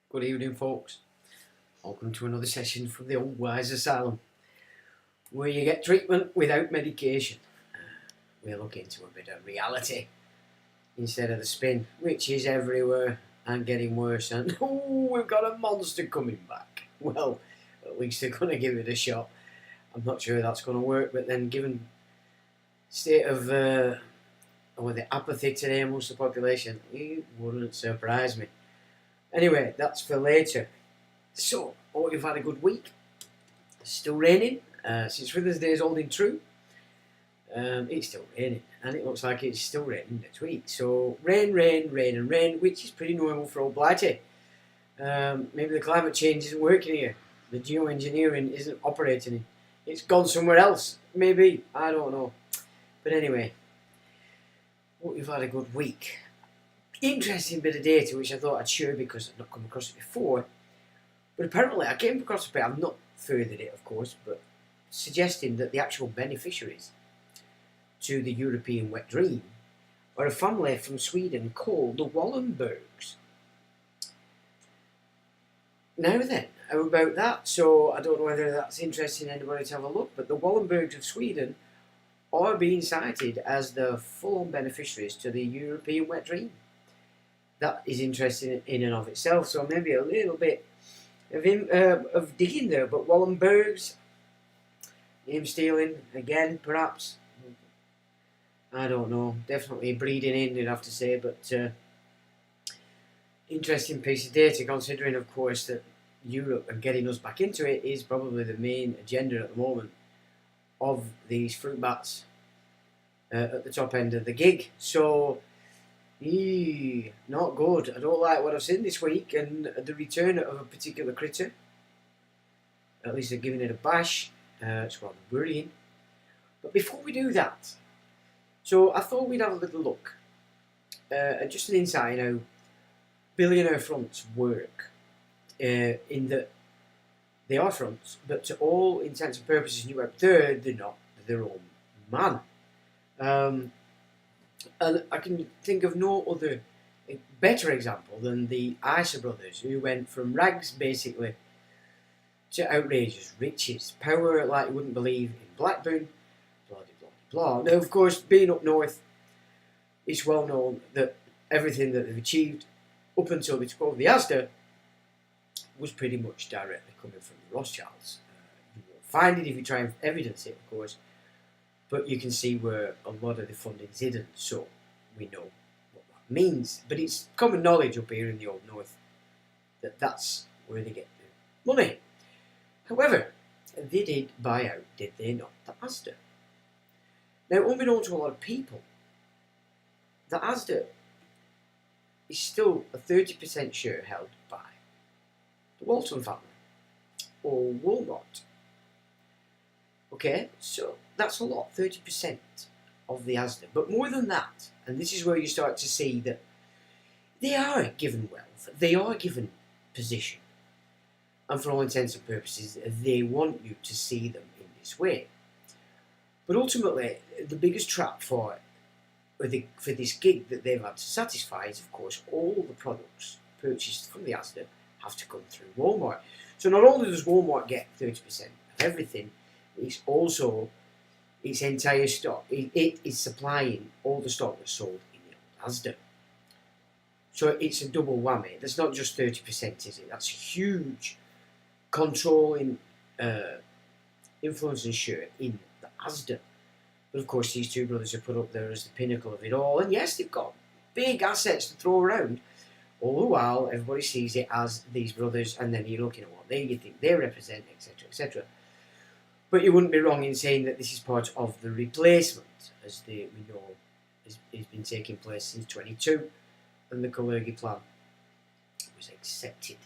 Good evening, folks. Welcome to another session from the Old Wise Asylum, where you get treatment without medication. We're looking into a bit of reality instead of the spin, which is everywhere and getting worse. And we've got a monster coming back. Well, at least they're going to give it a shot. I'm not sure that's going to work, but then given state of the apathy today amongst the population, it wouldn't surprise me. Anyway, that's for later. So, hope you've had a good week. It's still raining. Since Father's Day is holding true, it's still raining. And it looks like it's still raining next week. So, rain, which is pretty normal for old Blighty. Maybe the climate change isn't working here. The geoengineering isn't operating. It's gone somewhere else. Maybe. I don't know. But anyway, hope you've had a good week. Interesting bit of data which I thought I'd share because I've not come across it before. But apparently I came across a bit, I've not furthered it of course, but suggesting that the actual beneficiaries to the European wet dream are a family from Sweden called the Wallenbergs. Now then, how about that? So I don't know whether that's interesting anybody to have a look, but the Wallenbergs of Sweden are being cited as the full-on beneficiaries to the European wet dream. That is interesting in and of itself, so maybe a little bit of digging there. But Wallenbergs, name stealing again, perhaps. I don't know. Definitely breeding in, you'd have to say. But interesting piece of data, considering, of course, that Europe and getting us back into it is probably the main agenda at the moment of these fruit bats at the top end of the gig. So. Not good. I don't like what I've seen this week, and the return of a particular critter. At least they're giving it a bash. It's rather worrying. But before we do that, so I thought we'd have a little look at just an insight in how billionaire fronts work. In that they are fronts, but to all intents and purposes, they're not their own man. And I can think of no other better example than the Isa brothers, who went from rags basically to outrageous riches, power like you wouldn't believe in Blackburn, blah blah blah. Now, of course, being up north, it's well known that everything that they've achieved up until they took over the Asda was pretty much directly coming from the Rothschilds. You won't find it if you try and evidence it, of course. But you can see where a lot of the funding's hidden, so we know what that means. But it's common knowledge up here in the Old North that that's where they get the money. However, they did buy out, did they not, the Asda? Now, unbeknown to a lot of people, the Asda is still a 30% share held by the Walton family, or Walmart. Okay, so that's a lot, 30% of the Asda. But more than that, and this is where you start to see that they are given wealth, they are given position. and for all intents and purposes, they want you to see them in this way. But ultimately, the biggest trap for this gig that they've had to satisfy is, of course, all the products purchased from the Asda have to come through Walmart. So not only does Walmart get 30% of everything, it's also its entire stock. It is supplying all the stock that's sold in the Asda. So it's a double whammy. That's not just 30%, is it? That's a huge controlling influence and share in the Asda. But of course, these two brothers are put up there as the pinnacle of it all. And yes, they've got big assets to throw around. All the while, everybody sees it as these brothers, and then you're looking at what you think they represent, etc., etc. But you wouldn't be wrong in saying that this is part of the replacement, as we know has been taking place since 22, and the Kalergi plan was accepted.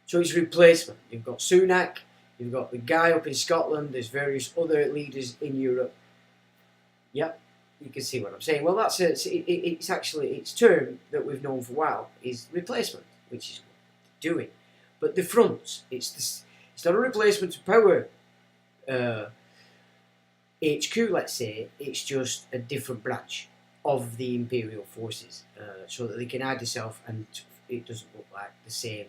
So it's replacement. You've got Sunak, you've got the guy up in Scotland, there's various other leaders in Europe. Yep, you can see what I'm saying. Well, it's actually its term that we've known for a while is replacement, which is what they're doing. But the front, it's not a replacement to power HQ, let's say. It's just a different branch of the Imperial forces, so that they can hide themselves and it doesn't look like the same.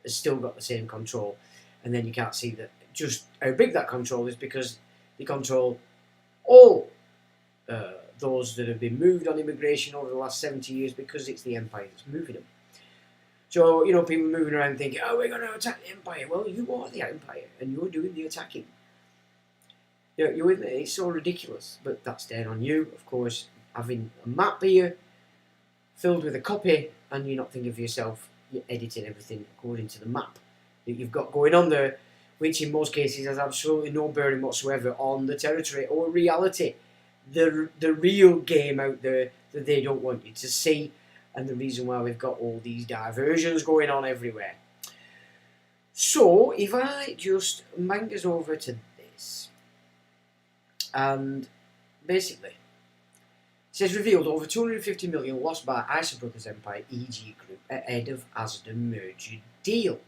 It's still got the same control, and then you can't see that just how big that control is, because they control all those that have been moved on immigration over the last 70 years, because it's the Empire that's moving them. So, you know, people moving around thinking, oh, we're going to attack the Empire. Well, you are the Empire, and you're doing the attacking. You're with me? It's so ridiculous, but that's down on you, of course, having a map here filled with a copy, and you're not thinking for yourself, you're editing everything according to the map that you've got going on there, which in most cases has absolutely no bearing whatsoever on the territory or reality. The real game out there that they don't want you to see, and the reason why we've got all these diversions going on everywhere. So if I just mangas over to this, and basically it says revealed over 250 million lost by Isa Brothers Empire EG Group ahead of Asda merger deal.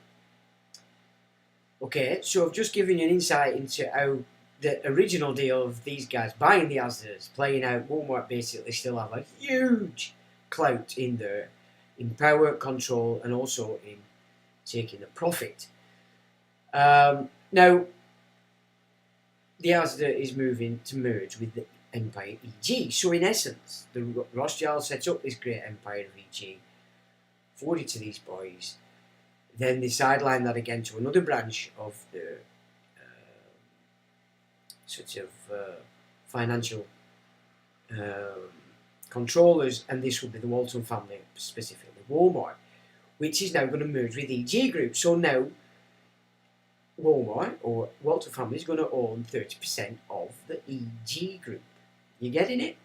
Okay, so I've just given you an insight into how the original deal of these guys buying the Asdas playing out. Walmart basically still have a huge clout in there, in power, control, and also in taking the profit. Now, the Asda is moving to merge with the Empire EG. So in essence, the Rothschilds set up this great empire of EG, forwarded to these boys. Then they sideline that again to another branch of the sort of financial controllers, and this will be the Walton family, specifically Walmart, which is now going to merge with EG Group. So now Walmart or Walton family is going to own 30% of the EG Group. You getting it?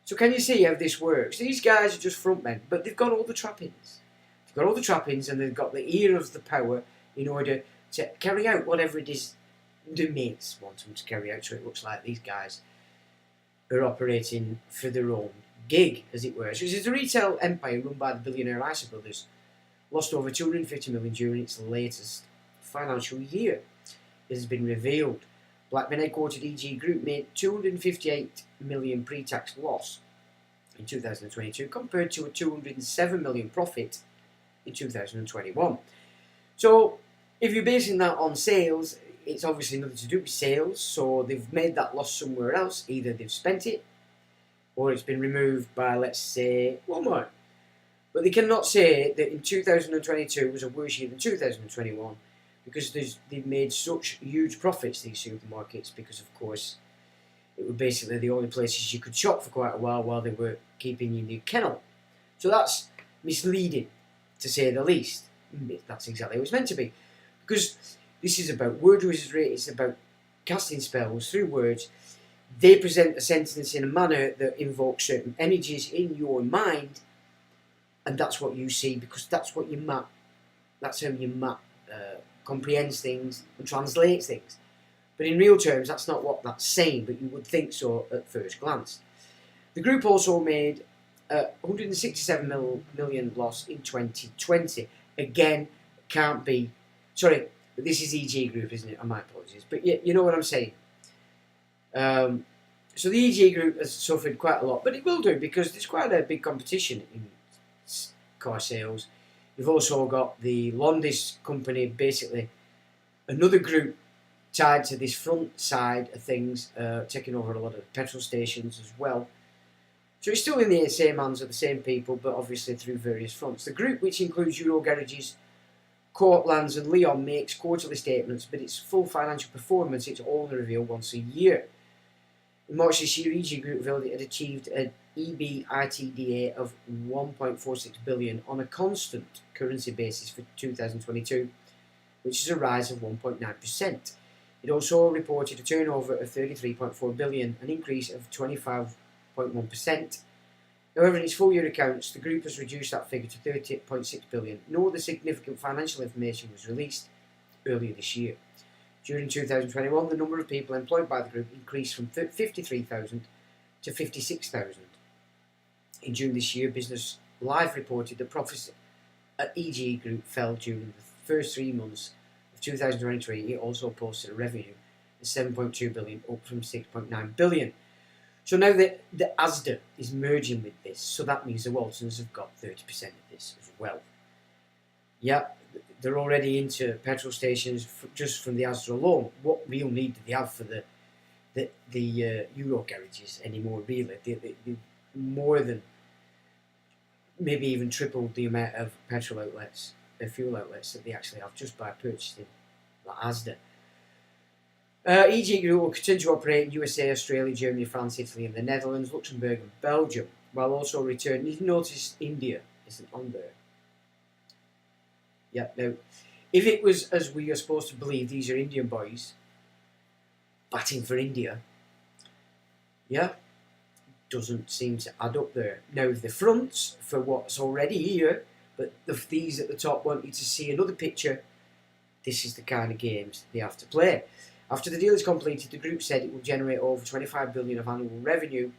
So can you see how this works? These guys are just frontmen, but they've got all the trappings. They've got all the trappings, and they've got the ear of the power in order to carry out whatever it is the mates want them to carry out. So it looks like these guys are operating for their own gig, as it were. So this is a retail empire run by the billionaire Isa Brothers, lost over 250 million during its latest financial year. This has been revealed. Blackburn headquartered EG Group made 258 million pre-tax loss in 2022 compared to a 207 million profit in 2021. So if you're basing that on sales, it's obviously nothing to do with sales, so they've made that loss somewhere else. Either they've spent it, or it's been removed by, let's say, Walmart. But they cannot say that in 2022 was a worse year than 2021, because they've made such huge profits, these supermarkets, because, of course, it were basically the only places you could shop for quite a while they were keeping you in the kennel. So that's misleading, to say the least. That's exactly what it's meant to be. Because this is about word wizardry, it's about casting spells through words. They present a sentence in a manner that invokes certain energies in your mind, and that's what you see, because that's what your map, that's how your map comprehends things and translates things. But in real terms, that's not what that's saying, but you would think so at first glance. The group also made 167 million loss in 2020. Again, can't be. Sorry, this is EG Group, isn't it? My apologies, but yeah, you know what I'm saying. So the EG Group has suffered quite a lot, but it will do because there's quite a big competition in car sales. You've also got the Londis company, basically another group tied to this front side of things, taking over a lot of petrol stations as well. So it's still in the same hands of the same people, but obviously through various fronts. The group, which includes Euro Garages, Courtlands and Leon, makes quarterly statements, but its full financial performance it's only revealed once a year. In March this year, EG Group revealed it had achieved an EBITDA of 1.46 billion on a constant currency basis for 2022, which is a rise of 1.9%. It also reported a turnover of 33.4 billion, an increase of 25.1%. However, in its full year accounts, the group has reduced that figure to 30.6 billion. No other significant financial information was released earlier this year. During 2021, the number of people employed by the group increased from 53,000 to 56,000. In June this year, Business Live reported that profits at EG Group fell during the first 3 months of 2023. It also posted a revenue of 7.2 billion, up from 6.9 billion. So now the Asda is merging with this, so that means the Waltons have got 30% of this as well. Yeah, they're already into petrol stations just from the Asda alone. What real need do they have for the Euro garages anymore, really? They more than maybe even triple the amount of petrol outlets, fuel outlets that they actually have just by purchasing like Asda. EG Group will continue to operate in USA, Australia, Germany, France, Italy and the Netherlands, Luxembourg and Belgium, while also returning. You notice India isn't on there. Yeah, now, if it was as we are supposed to believe, these are Indian boys batting for India, yeah, doesn't seem to add up there. Now, the fronts for what's already here, but these at the top want you to see another picture. This is the kind of games they have to play. After the deal is completed, the group said it will generate over 25 billion of annual revenue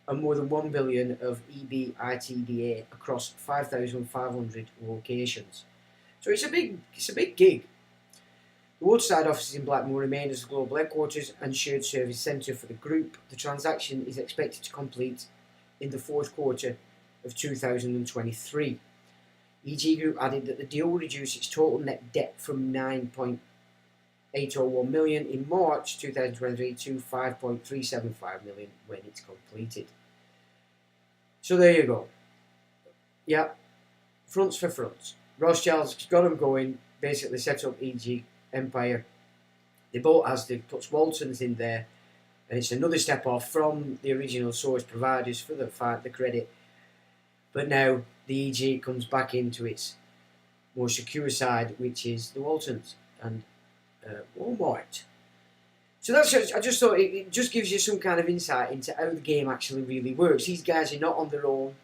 and more than 1 billion of EBITDA across 5,500 locations. So it's a big gig. The Waterside offices in Blackmore remain as the global headquarters and shared service centre for the group. The transaction is expected to complete in the fourth quarter of 2023. EG Group added that the deal will reduce its total net debt from 9.801 million in March 2023 to 5.375 million when it's completed. So there you go. Yeah, fronts for fronts. Rothschild's got them going, basically set up EG Empire. They bought Asda, puts Waltons in there, and it's another step off from the original source providers for the credit. But now the EG comes back into its more secure side, which is the Waltons and Walmart. So that's I just thought it just gives you some kind of insight into how the game actually really works. These guys are not on their own.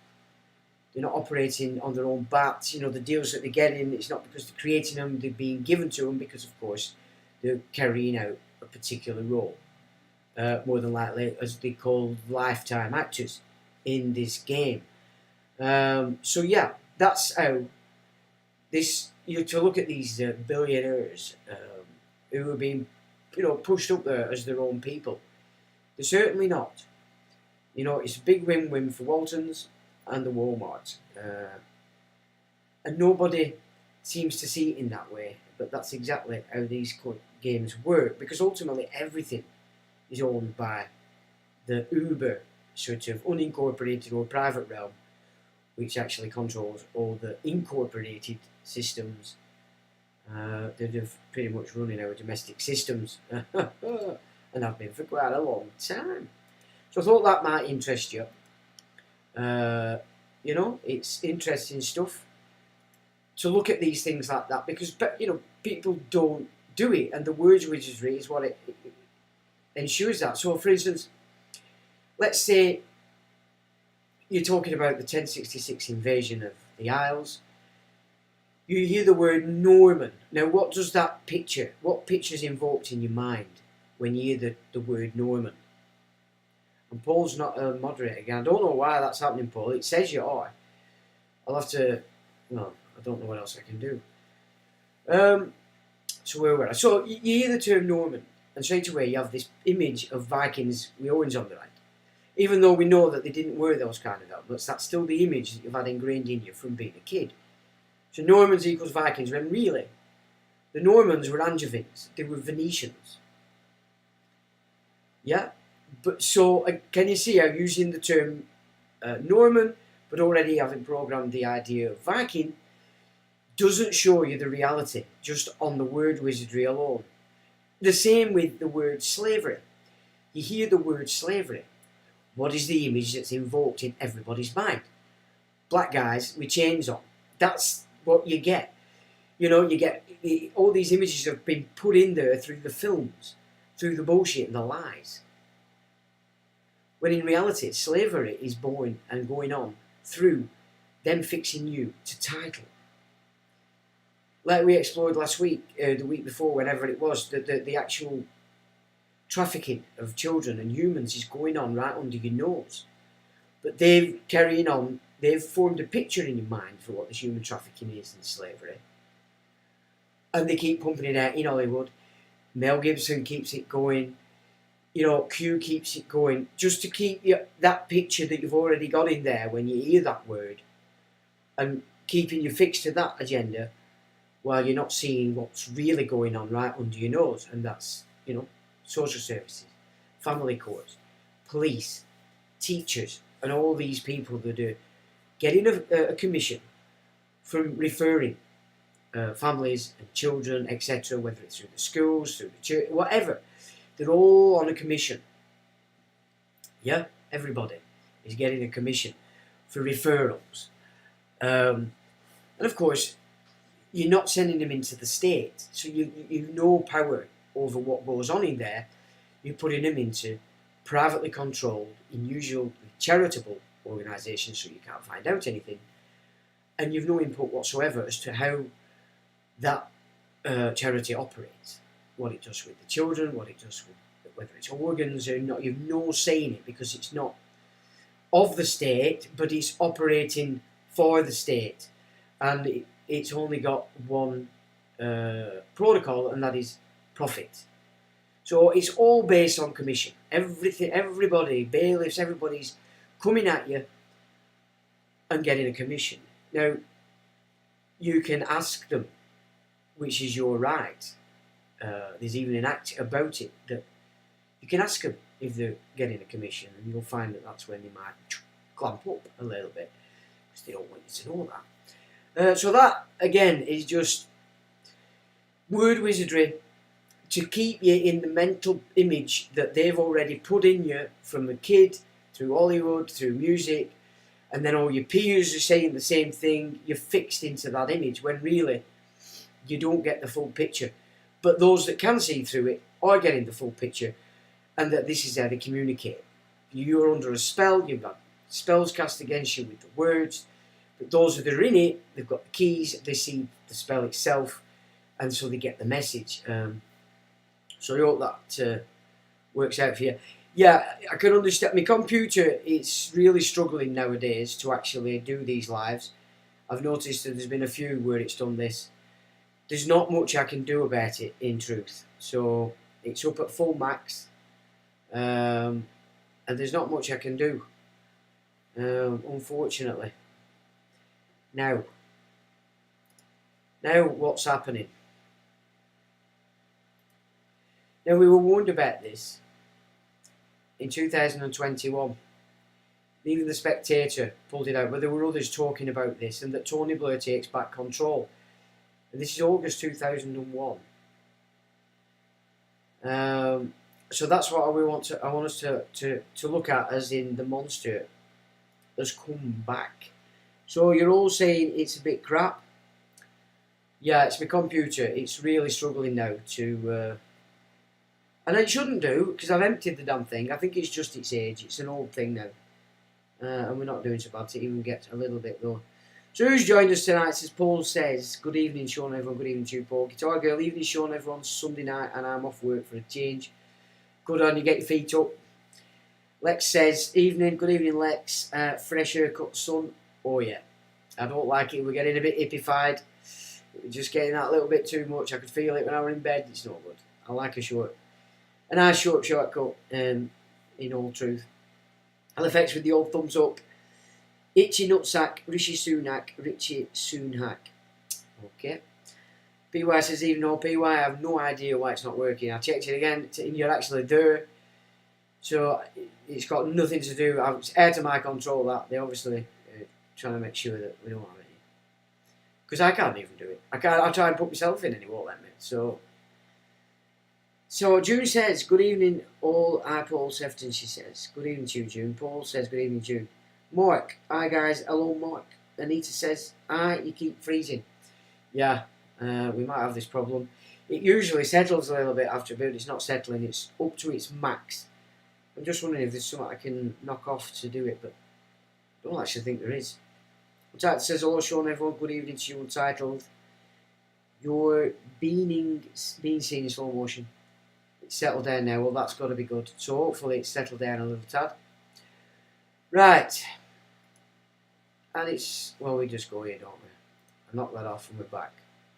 They're not operating on their own bats. You know, the deals that they're getting, it's not because they're creating them, they're being given to them because, of course, they're carrying out a particular role. More than likely, as they call lifetime actors in this game. So, yeah, that's how this, to look at these billionaires who are being, pushed up there as their own people. They're certainly not. It's a big win-win for Waltons and the Walmart, and nobody seems to see it in that way, but that's exactly how these games work, because ultimately everything is owned by the Uber sort of unincorporated or private realm, which actually controls all the incorporated systems that are pretty much running our domestic systems and have been for quite a long time. So I thought that might interest you. It's interesting stuff to look at these things like that, because people don't do it, and the words wizardry is what it ensures that. So, for instance, let's say you're talking about the 1066 invasion of the Isles. You hear the word Norman. Now, what does that picture? What picture's invoked in your mind when you hear the word Norman? And Paul's not a moderator again. I don't know why that's happening, Paul. It says you are. I'll have to... Well, I don't know what else I can do. So where were I? So you hear the term Norman, and straight away you have this image of Vikings with Owens on the right. Even though we know that they didn't wear those kind of helmets, that's still the image that you've had ingrained in you from being a kid. So Normans equals Vikings, when really, the Normans were Angevins, they were Venetians. Yeah? But so, can you see how using the term Norman, but already having programmed the idea of Viking, doesn't show you the reality, just on the word wizardry alone. The same with the word slavery. You hear the word slavery. What is the image that's invoked in everybody's mind? Black guys with chains on. That's what you get. You know, you get all these images have been put in there through the films, through the bullshit and the lies. When in reality, slavery is born and going on through them fixing you to title. Like we explored last week, the week before, whenever it was, the actual trafficking of children and humans is going on right under your nose. But they're carrying on, they've formed a picture in your mind for what this human trafficking is and slavery. And they keep pumping it out in Hollywood. Mel Gibson keeps it going. You know, Q keeps it going. Just to keep that picture that you've already got in there when you hear that word. And keeping you fixed to that agenda while you're not seeing what's really going on right under your nose. And that's, you know, social services, family courts, police, teachers, and all these people that are getting a commission from referring families and children, etc., whether it's through the schools, through the church, whatever. They're all on a commission. Yeah, everybody is getting a commission for referrals. And of course, you're not sending them into the state, so you've no power over what goes on in there. You're putting them into privately controlled, unusual, charitable organisations, so you can't find out anything, and you've no input whatsoever as to how that charity operates, what it does with the children, what it does with whether it's organs or not. You've no say in it because it's not of the state, but it's operating for the state, and it's only got one protocol, and that is profit. So it's all based on commission. Everything, everybody, bailiffs, everybody's coming at you and getting a commission. Now, you can ask them, which is your right. There's even an act about it that you can ask them if they're getting a commission, and you'll find that that's when they might clamp up a little bit because they don't want you to know that. So that, again, is just word wizardry to keep you in the mental image that they've already put in you from a kid, through Hollywood, through music, and then all your peers are saying the same thing. You're fixed into that image when really you don't get the full picture. But those that can see through it are getting the full picture, and that this is how they communicate. You're under a spell, you've got spells cast against you with the words, but those that are in it, they've got the keys, they see the spell itself, and so they get the message. So I hope that works out for you. Yeah, I can understand. My computer, it's really struggling nowadays to actually do these lives. I've noticed that there's been a few where it's done this. There's not much I can do about it, in truth. So it's up at full max, and there's not much I can do, unfortunately. Now what's happening? Now, we were warned about this in 2021. Even The Spectator pulled it out, but there were others talking about this, and that Tony Blair takes back control. And this is August 2001. So that's what I want us to look at, as in the monster has come back. So you're all saying it's a bit crap. Yeah, it's my computer. It's really struggling now to... and it shouldn't do, because I've emptied the damn thing. I think it's just its age. It's an old thing now. And we're not doing so bad to even get a little bit low. So who's joined us tonight? As Paul says, good evening, Sean, everyone. Good evening to you, Paul. Guitar Girl, evening, Sean, everyone. Sunday night, and I'm off work for a change. Good on you, get your feet up. Lex says, evening, good evening, Lex. Fresh haircut, son. Oh, yeah. I don't like it. We're getting a bit hippified. just getting that little bit too much. I could feel it when I was in bed. It's not good. I like a nice shortcut, in all truth. I'll effects with the old thumbs up. Itchy Nutsack, Richie Sunak. Okay. PY says, even though PY, I have no idea why it's not working. I checked it again, and you're actually there. So it's got nothing to do. It's air to my control that. They're obviously trying to make sure that we don't have any. Because I can't even do it. I try and put myself in and it won't let me. So June says, good evening all. Hi Paul Sefton, she says. Good evening to you, June. Paul says, good evening, June. Mark, hi guys. Hello, Mark. Anita says, hi, you keep freezing. Yeah, we might have this problem. It usually settles a little bit after a bit. It's not settling. It's up to its max. I'm just wondering if there's something I can knock off to do it, but I don't actually think there is. Untitled says, hello Sean, everyone, good evening to you, Untitled. You're being seen in slow motion. It's settled down now, well that's got to be good. So hopefully it's settled down a little tad. Right. And it's, well we just go here, don't we? I knock that off and we're back.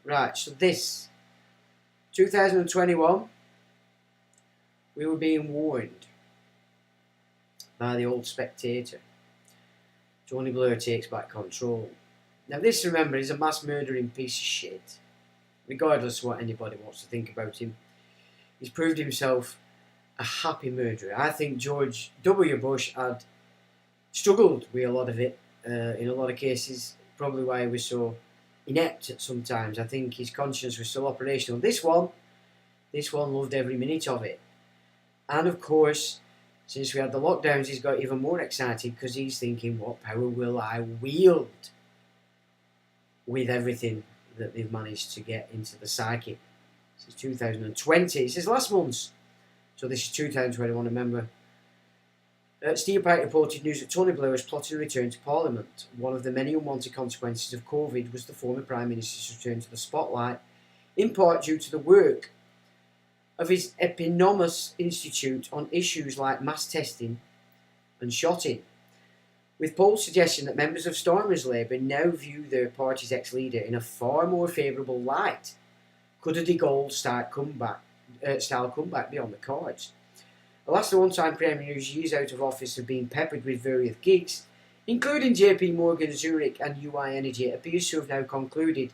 Right, so this, 2021, we were being warned by the old Spectator. Tony Blair takes back control. Now this, remember, is a mass murdering piece of shit. Regardless of what anybody wants to think about him. He's proved himself a happy murderer. I think George W. Bush had struggled with a lot of it, in a lot of cases. Probably why he was so inept at sometimes. I think his conscience was still operational. This one loved every minute of it. And of course, since we had the lockdowns, he's got even more excited because he's thinking, what power will I wield with everything that they've managed to get into the psyche? This is 2020. This is last month's. So this is 2021, remember. Steve Pike reported news that Tony Blair was plotting a return to Parliament. One of the many unwanted consequences of COVID was the former Prime Minister's return to the spotlight, in part due to the work of his eponymous institute on issues like mass testing and shotting, with Paul's suggestion that members of Starmer's Labour now view their party's ex-leader in a far more favourable light. Could a de Gaulle style comeback be on the cards? Alas, the one-time Premier whose years out of office have been peppered with various gigs, including JP Morgan, Zurich and UI Energy, appears to have now concluded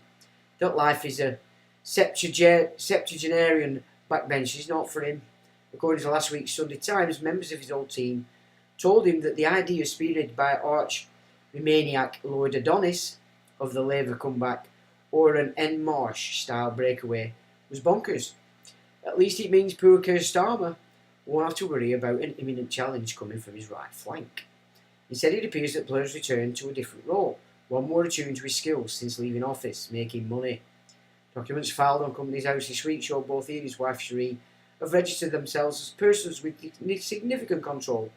that life is a septuagenarian backbench is not for him. According to last week's Sunday Times, members of his old team told him that the idea spearheaded by arch-Romaniac Lord Adonis of the Labour comeback or an En Marche style breakaway was bonkers. At least it means poor Keir Starmer won't have to worry about an imminent challenge coming from his right flank. Instead, it appears that Blair's returned to a different role, one more attuned to his skills since leaving office, making money. Documents filed on Companies House this week show both he and his wife Cherie have registered themselves as persons with significant control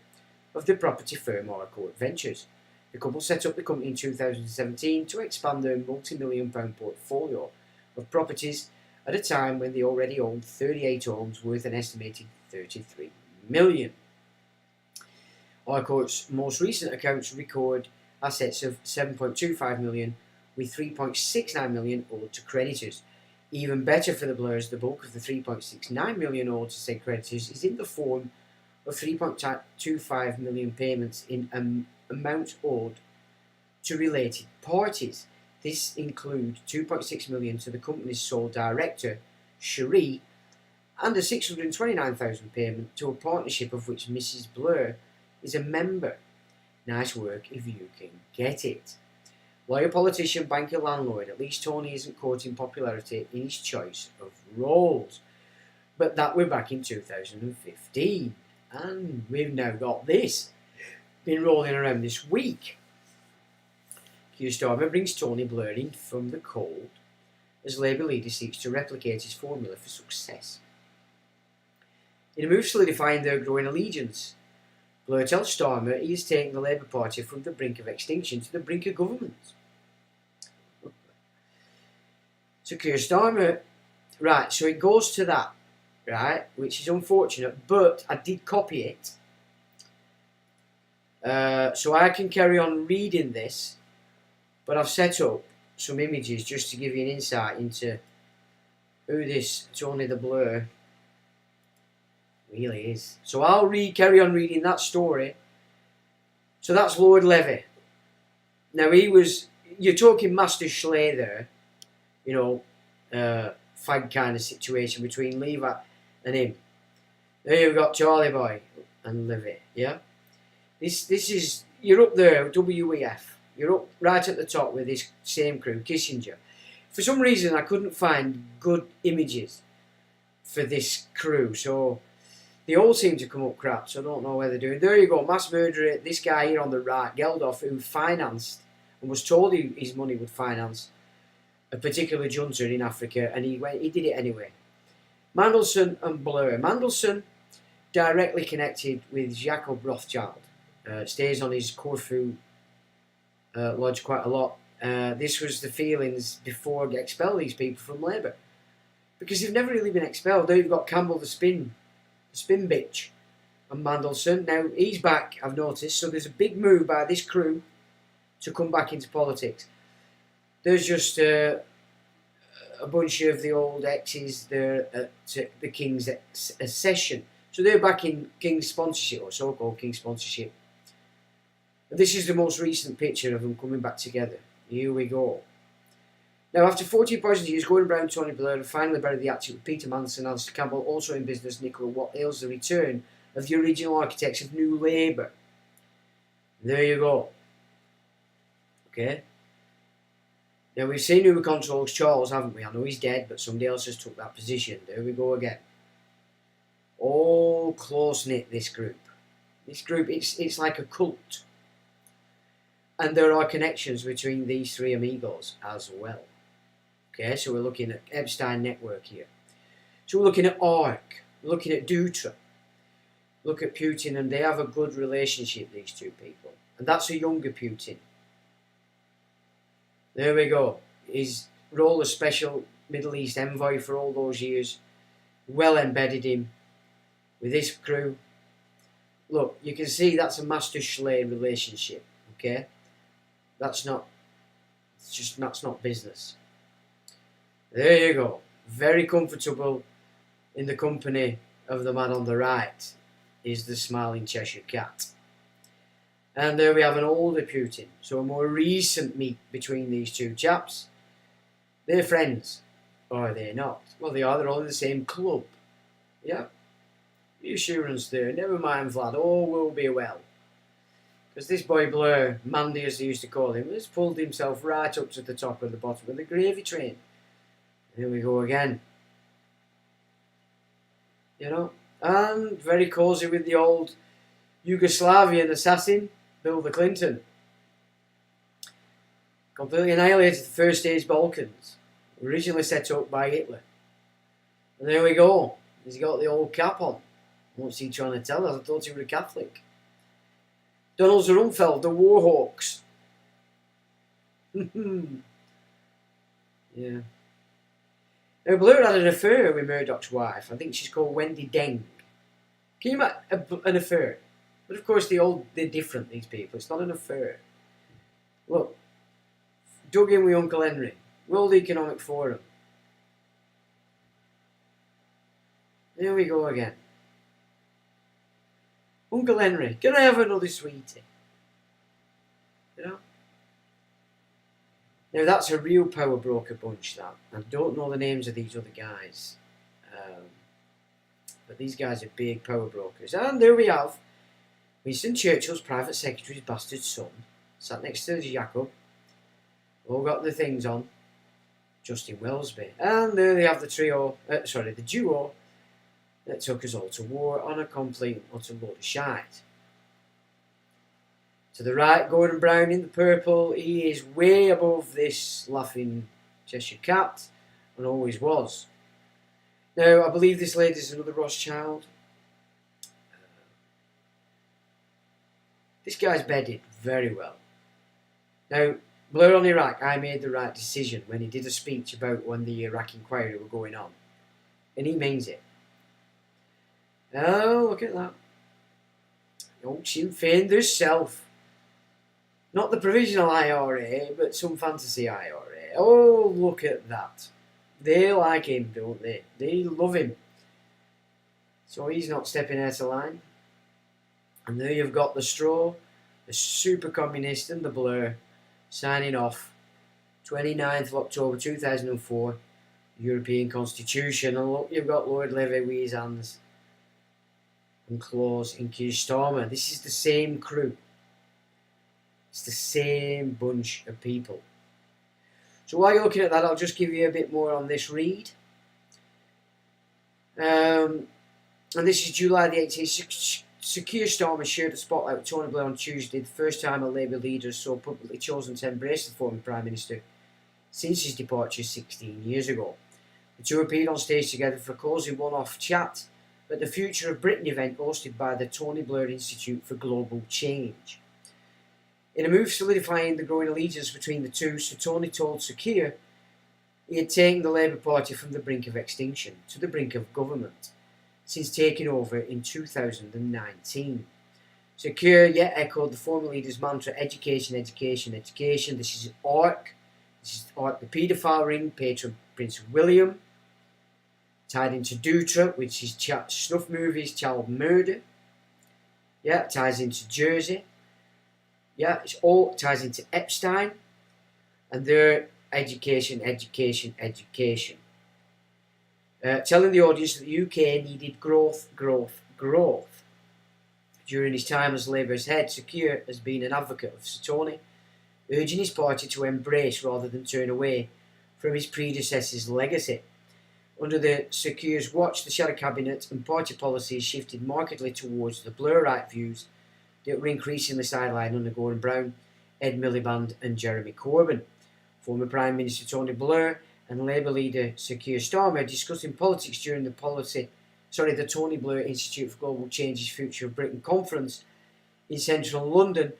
of the property firm Harcourt Ventures. The couple set up the company in 2017 to expand their multi-million-pound portfolio of properties at a time when they already owned 38 homes worth an estimated $33 million. Harcourt's most recent accounts record assets of $7.25 million, with $3.69 million owed to creditors. Even better for the Blairs, the bulk of the $3.69 million owed to said creditors is in the form of $3.25 million payments in amounts owed to related parties. This includes $2.6 million to the company's sole director, Cherie, and a $629,000 payment to a partnership of which Mrs. Blair is a member. Nice work if you can get it. Lawyer, politician, banker, landlord, at least Tony isn't courting popularity in his choice of roles. But that we're back in 2015, and we've now got this been rolling around this week. Keir Starmer brings Tony Blair in from the cold as Labour leader seeks to replicate his formula for success. In a move solidifying their growing allegiance, Blair tells Starmer he is taking the Labour Party from the brink of extinction to the brink of government. So Keir Starmer, right, so it goes to that, right, which is unfortunate, but I did copy it. So I can carry on reading this, but I've set up some images just to give you an insight into who this Tony the Blair really is. So I'll carry on reading that story. So that's Lord Levy. Now you're talking Master Schley there, fag kind of situation between Levi and him. There you've got Charlie Boy and Levy, yeah? This is, you're up there, WEF. You're up right at the top with this same crew, Kissinger. For some reason, I couldn't find good images for this crew, so they all seem to come up crap, so I don't know where they're doing. There you go, mass murderer, this guy here on the right, Geldof, who financed and was told his money would finance a particular junta in Africa, and he did it anyway. Mandelson and Blair. Mandelson, directly connected with Jacob Rothschild, stays on his Corfu lodge quite a lot. This was the feelings before they expel these people from Labour, because they've never really been expelled. There you've got Campbell the spin bitch, and Mandelson. Now he's back, I've noticed, so there's a big move by this crew to come back into politics. There's just a bunch of the old exes there at the King's session. So they're back in King's sponsorship, or so-called King's sponsorship. And this is the most recent picture of them coming back together. Here we go. Now, after 14 poisoned years, Gordon Brown, Tony Blair have finally buried the hatchet with Peter Manson, Alistair Campbell, also in business, Nikola, what ails the return of the original architects of New Labour. There you go. Okay. Now, we've seen who controls Charles, haven't we? I know he's dead, but somebody else has took that position. There we go again. All close-knit, this group. This group, it's like a cult. And there are connections between these three amigos as well. Okay, so we're looking at Epstein network here. So we're looking at ARC, we're looking at Dutra. Look at Putin, and they have a good relationship, these two people. And that's a younger Putin. There we go. His role as special Middle East envoy for all those years, well embedded him with this crew. Look, you can see that's a Master Schley relationship, okay? That's not business. There you go. Very comfortable in the company of the man on the right is the smiling Cheshire Cat. And there we have an older Putin, so a more recent meet between these two chaps. They're friends, or are they not? Well, they are, they're all in the same club. Yeah? Reassurance there, never mind Vlad, all will be well. Because this boy Blair, Mandy as they used to call him, has pulled himself right up to the top of the bottom of the gravy train. Here we go again. And very cosy with the old Yugoslavian assassin, Bill the Clinton. Completely annihilated the first stage Balkans, originally set up by Hitler. And there we go. He's got the old cap on. What's he trying to tell us? I thought he was a Catholic. Donald Rumsfeld, the Warhawks. Yeah. Now, Blair had an affair with Murdoch's wife. I think she's called Wendy Deng. Can you imagine an affair? But of course, they're different, these people. It's not an affair. Look, dug in with Uncle Henry. World Economic Forum. There we go again. Uncle Henry, can I have another sweetie? Now that's a real power broker bunch, that. I don't know the names of these other guys. But these guys are big power brokers. And there we have Winston Churchill's private secretary's bastard son, sat next to Jacob. All got the things on. Justin Wellesby. And there they have the the duo that took us all to war on a complete and utter load of shite. To the right, Gordon Brown in the purple. He is way above this laughing Cheshire Cat, and always was. Now, I believe this lady is another Rothschild. This guy's bedded very well. Now, Blair on Iraq, I made the right decision when he did a speech about when the Iraq inquiry were going on. And he means it. Oh, look at that. Old Sinn Féin, there's self. Not the provisional IRA, but some fantasy IRA. Oh, look at that. They like him, don't they? They love him. So he's not stepping out of line. And there you've got the Straw, the super communist, and the Blair signing off 29th of October 2004, European Constitution. And look, you've got Lord Levy with his hands and claws in Keir Starmer. This is the same crew. It's the same bunch of people. So while you're looking at that, I'll just give you a bit more on this read. And this is July the 18th. Sir Keir Starmer shared the spotlight with Tony Blair on Tuesday, the first time a Labour leader has so publicly chosen to embrace the former Prime Minister since his departure 16 years ago. The two appeared on stage together for a cosy one-off chat at the Future of Britain event hosted by the Tony Blair Institute for Global Change. In a move solidifying the growing allegiance between the two, Sir Tony told Sir Keir he had taken the Labour Party from the brink of extinction to the brink of government since taking over in 2019. Sir Keir yet echoed the former leader's mantra, education, education, education. This is ARC. This is ARC, the paedophile ring, patron Prince William, tied into Dutra, which is snuff movies, child murder. Yeah, it ties into Jersey. Yeah, it's all ties into Epstein. And their education, education, education. Telling the audience that the UK needed growth, growth, growth. During his time as Labour's head, Sir Keir has been an advocate of Sir Tony, urging his party to embrace rather than turn away from his predecessor's legacy. Under the Sir Keir's watch, the Shadow Cabinet and party policies shifted markedly towards the Blairite views that were increasingly sidelined under Gordon Brown, Ed Miliband and Jeremy Corbyn. Former Prime Minister Tony Blair and Labour leader Sir Keir Starmer discussing politics during the Tony Blair Institute for Global Change's Future of Britain conference in central London,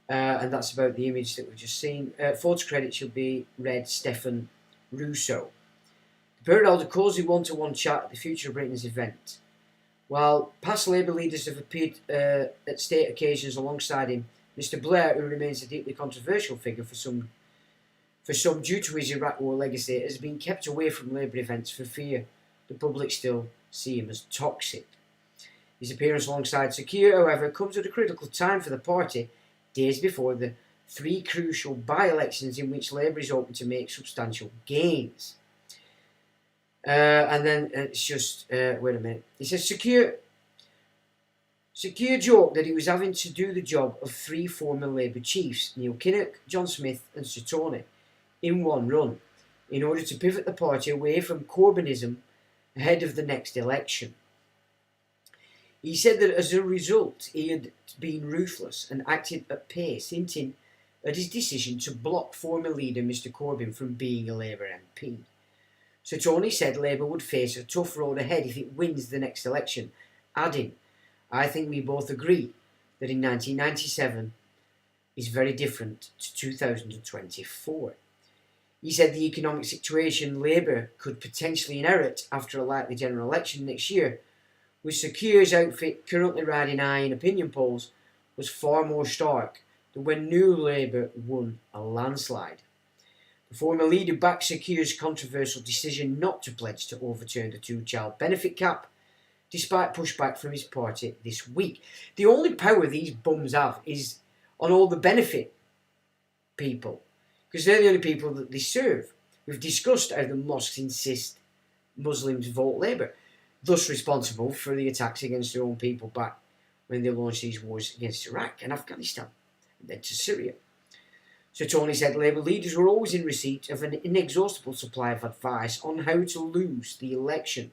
and that's about the image that we've just seen. Photo credit should be read Stefan Russo. The pair held a cosy one-to-one chat at the Future of Britain's event. While past Labour leaders have appeared at state occasions alongside him, Mr Blair, who remains a deeply controversial figure for some due to his Iraq War legacy, has been kept away from Labour events for fear the public still see him as toxic. His appearance alongside Sir Keir, however, comes at a critical time for the party, days before the three crucial by-elections in which Labour is hoping to make substantial gains. And then it's just, wait a minute. He says, Sir Keir joked that he was having to do the job of three former Labour chiefs, Neil Kinnock, John Smith and Sir Tony, in one run, in order to pivot the party away from Corbynism ahead of the next election. He said that as a result, he had been ruthless and acted at pace, hinting at his decision to block former leader Mr Corbyn from being a Labour MP. Sir Tony said Labour would face a tough road ahead if it wins the next election, adding, I think we both agree that in 1997 is very different to 2024. He said the economic situation Labour could potentially inherit after a likely general election next year, with Sir Keir's outfit currently riding high in opinion polls, was far more stark than when New Labour won a landslide. The former leader backed Sir Keir's controversial decision not to pledge to overturn the two-child benefit cap, despite pushback from his party this week. The only power these bums have is on all the benefit people, because they're the only people that they serve. We've discussed how the mosques insist Muslims vote Labour, thus responsible for the attacks against their own people back when they launched these wars against Iraq and Afghanistan, and then to Syria. Sir Tony said Labour leaders were always in receipt of an inexhaustible supply of advice on how to lose the election.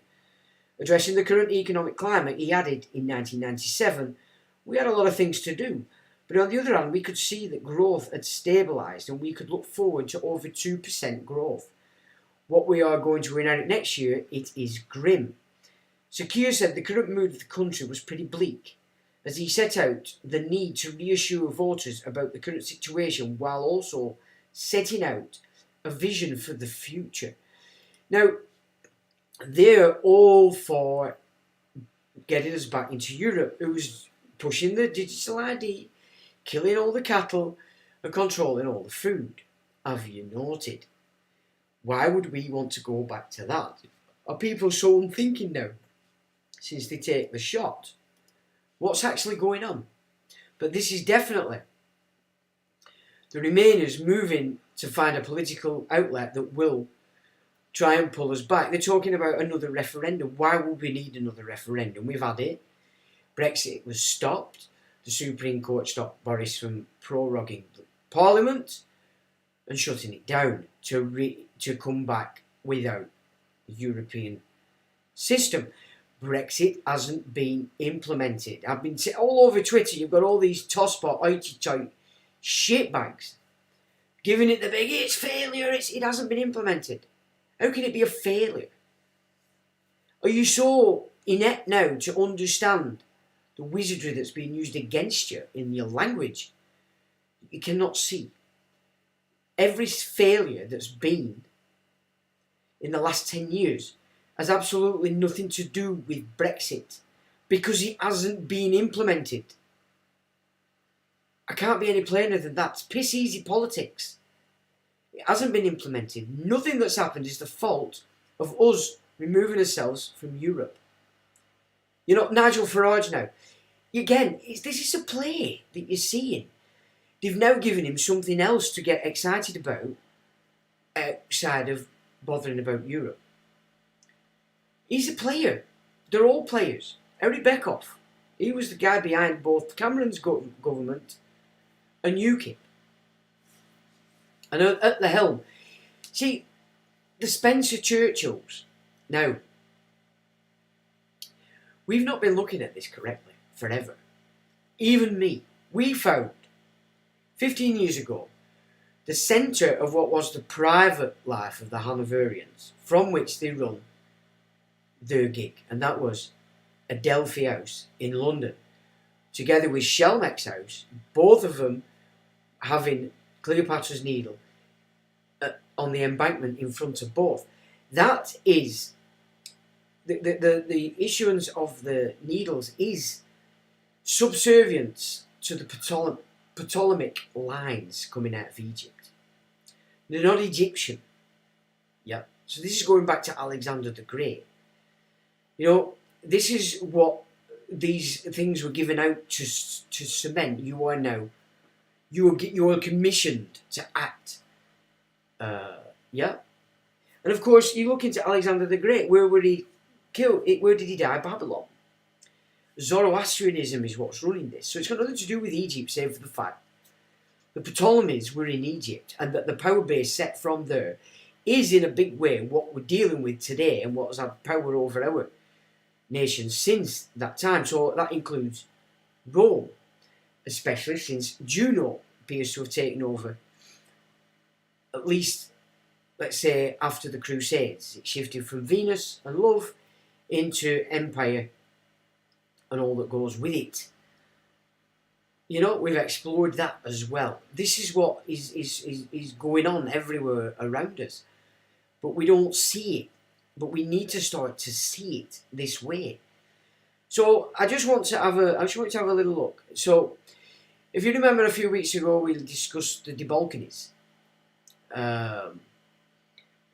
Addressing the current economic climate, he added, in 1997, we had a lot of things to do, but on the other hand, we could see that growth had stabilised and we could look forward to over 2% growth. What we are going to inherit next year, it is grim. Sir Keir said the current mood of the country was pretty bleak, as he set out the need to reassure voters about the current situation while also setting out a vision for the future. Now, they're all for getting us back into Europe, who's pushing the digital ID, killing all the cattle and controlling all the food. Have you noted? Why would we want to go back to that? Are people so unthinking now since they take the shot? What's actually going on? But this is definitely the Remainers moving to find a political outlet that will try and pull us back. They're talking about another referendum. Why would we need another referendum? We've had it. Brexit was stopped. The Supreme Court stopped Boris from proroguing Parliament and shutting it down to come back without the European system. Brexit hasn't been implemented. I've been all over Twitter. You've got all these tosspot, hoity-toity shitbags giving it the big, it's failure, it hasn't been implemented. How can it be a failure? Are you so inept now to understand the wizardry that's being used against you in your language? You cannot see. Every failure that's been in the last 10 years has absolutely nothing to do with Brexit because it hasn't been implemented. I can't be any plainer than that. It's piss easy politics. It hasn't been implemented. Nothing that's happened is the fault of us removing ourselves from Europe. You know, Nigel Farage now. Again, this is a play that you're seeing. They've now given him something else to get excited about outside of bothering about Europe. He's a player. They're all players. Eric Beckhoff, he was the guy behind both Cameron's government and UKIP. And at the helm. See, the Spencer Churchills. Now, we've not been looking at this correctly forever. Even me. We found, 15 years ago, the centre of what was the private life of the Hanoverians, from which they run their gig. And that was Adelphi House in London, together with Shelmeck's house, both of them having Cleopatra's Needle on the embankment in front of both. That is, the issuance of the needles is subservience to the Ptolemaic lines coming out of Egypt. They're not Egyptian. Yeah. So this is going back to Alexander the Great. You know, this is what these things were given out to cement. You are now, you are commissioned to act. Yeah. And of course, you look into Alexander the Great. Where were he killed? Where did he die? Babylon. Zoroastrianism is what's running this. So it's got nothing to do with Egypt, save for the fact the Ptolemies were in Egypt, and that the power base set from there is in a big way what we're dealing with today and what has had power over our nation since that time. So that includes Rome, especially since Juno appears to have taken over, at least, let's say, after the Crusades. It shifted from Venus and love into empire and all that goes with it. You know, we've explored that as well. This is what is going on everywhere around us. But we don't see it. But we need to start to see it this way. So I just want to have a little look. So if you remember a few weeks ago we discussed the Balkanies,